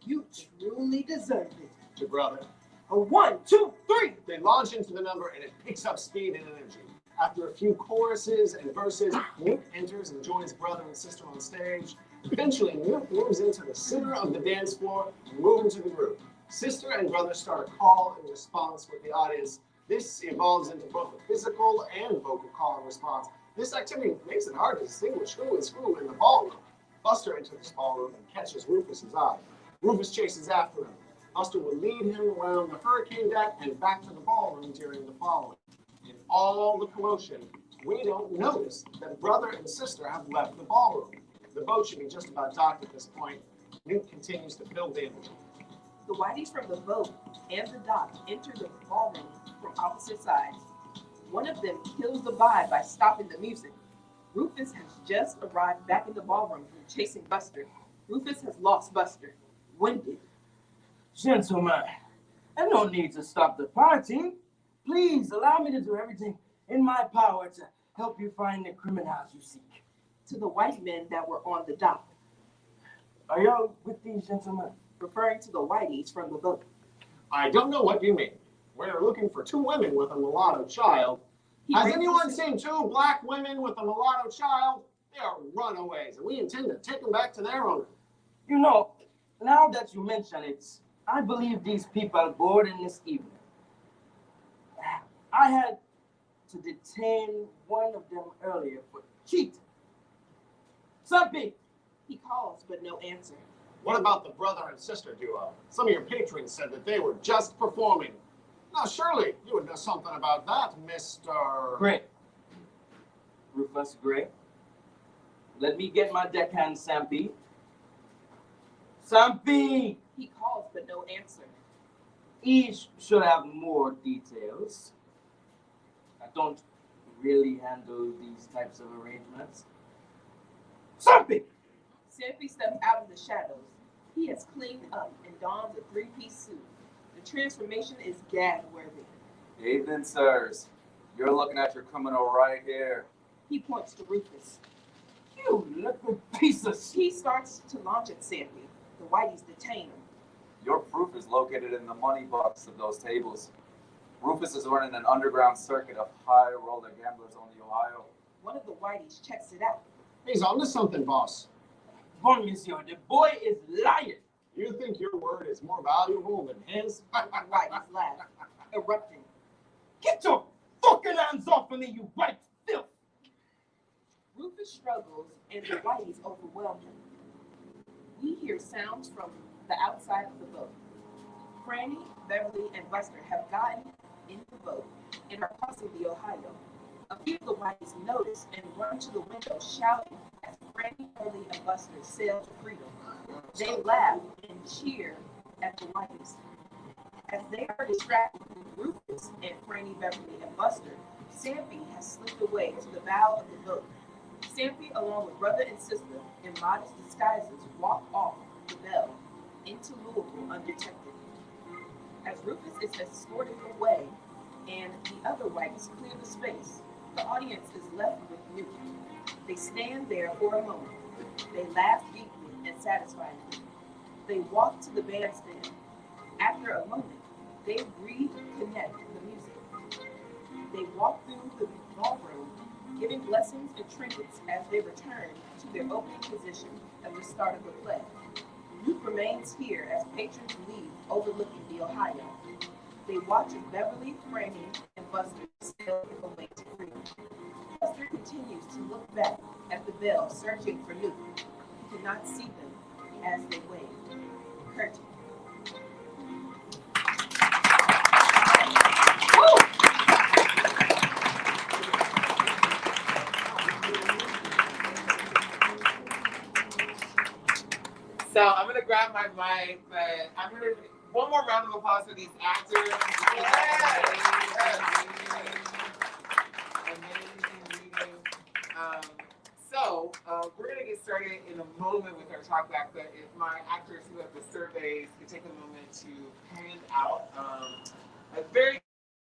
You truly deserve it. To brother. A 1, 2, 3. They launch into the number and it picks up speed and energy. After a few choruses and verses, Newt enters and joins brother and sister on stage. Eventually, Newt moves into the center of the dance floor and moves into the group. Sister and brother start a call and response with the audience. This evolves into both a physical and vocal call and response. This activity makes it hard to distinguish who is who in the ballroom. Buster enters the ballroom and catches Rufus's eye. Rufus chases after him. Buster will lead him around the hurricane deck and back to the ballroom during the following. In all the commotion, we don't notice that brother and sister have left the ballroom. The boat should be just about docked at this point. Newt continues to build the energy. The whiteys from the boat and the dock enter the ballroom from opposite sides. One of them kills the vibe by stopping the music. Rufus has just arrived back in the ballroom from chasing Buster. Rufus has lost Buster. Winded. Gentlemen, I don't need to stop the party. Please allow me to do everything in my power to help you find the criminals you seek. To the white men that were on the dock. Are y'all with these gentlemen? Referring to the whiteys from the boat. I don't know what you mean. We're looking for 2 women with a mulatto child. Has anyone seen 2 black women with a mulatto child? They are runaways, and we intend to take them back to their owner. You know, now that you mention it, I believe these people board in this evening. I had to detain one of them earlier for cheating. Something. He calls, but no answer. What about the brother and sister duo? Some of your patrons said that they were just performing. Now, surely you would know something about that, Mr. Gray. Rufus Gray. Let me get my deckhand, Sampy. Sampy! He calls, but no answer. Each should have more details. I don't really handle these types of arrangements. Sampy! Sampy steps out of the shadows. He has cleaned up and dons a 3-piece suit. The transformation is gag-worthy. Evening, sirs. You're looking at your criminal right here. He points to Rufus. You little piece of shit. He starts to launch at Sandy. The whiteys detain him. Your proof is located in the money box of those tables. Rufus is running an underground circuit of high roller gamblers on the Ohio. One of the whiteys checks it out. He's onto something, boss. Bon monsieur, the boy is lying. You think your word is more valuable than his? The whiteys laugh, erupting. Get your fucking hands off of me, you white filth. Rufus struggles and the whiteys overwhelm him. We hear sounds from the outside of the boat. Franny, Beverly, and Buster have gotten in the boat and are crossing the Ohio. A few of the whiteys notice and run to the window shouting as Franny, Beverly, and Buster sail to freedom. They laugh and cheer at the whiteys. As they are distracted with Rufus and Franny, Beverly, and Buster, Sampy has slipped away to the bow of the boat. Sampy, along with brother and sister, in modest disguises, walk off the bell into Louisville undetected. As Rufus is escorted away and the other whites clear the space, the audience is left with Newt. They stand there for a moment. They laugh deeply and satisfiedly. They walk to the bandstand. After a moment, they reconnect the music. They walk through the ballroom, giving blessings and trinkets as they return to their opening position at the start of the play. Newt remains here as patrons leave, overlooking the Ohio. They watch as Beverly, Franny, and Buster sail away to freedom. Buster continues to look back at the bell, searching for Newt. He cannot see them as they wave. Curtain. So I'm gonna grab my mic, but I'm gonna one more round of applause for these actors. Amazing reading. So we're gonna get started in a moment with our talk back, but if my actors who have the surveys could take a moment to hand out a very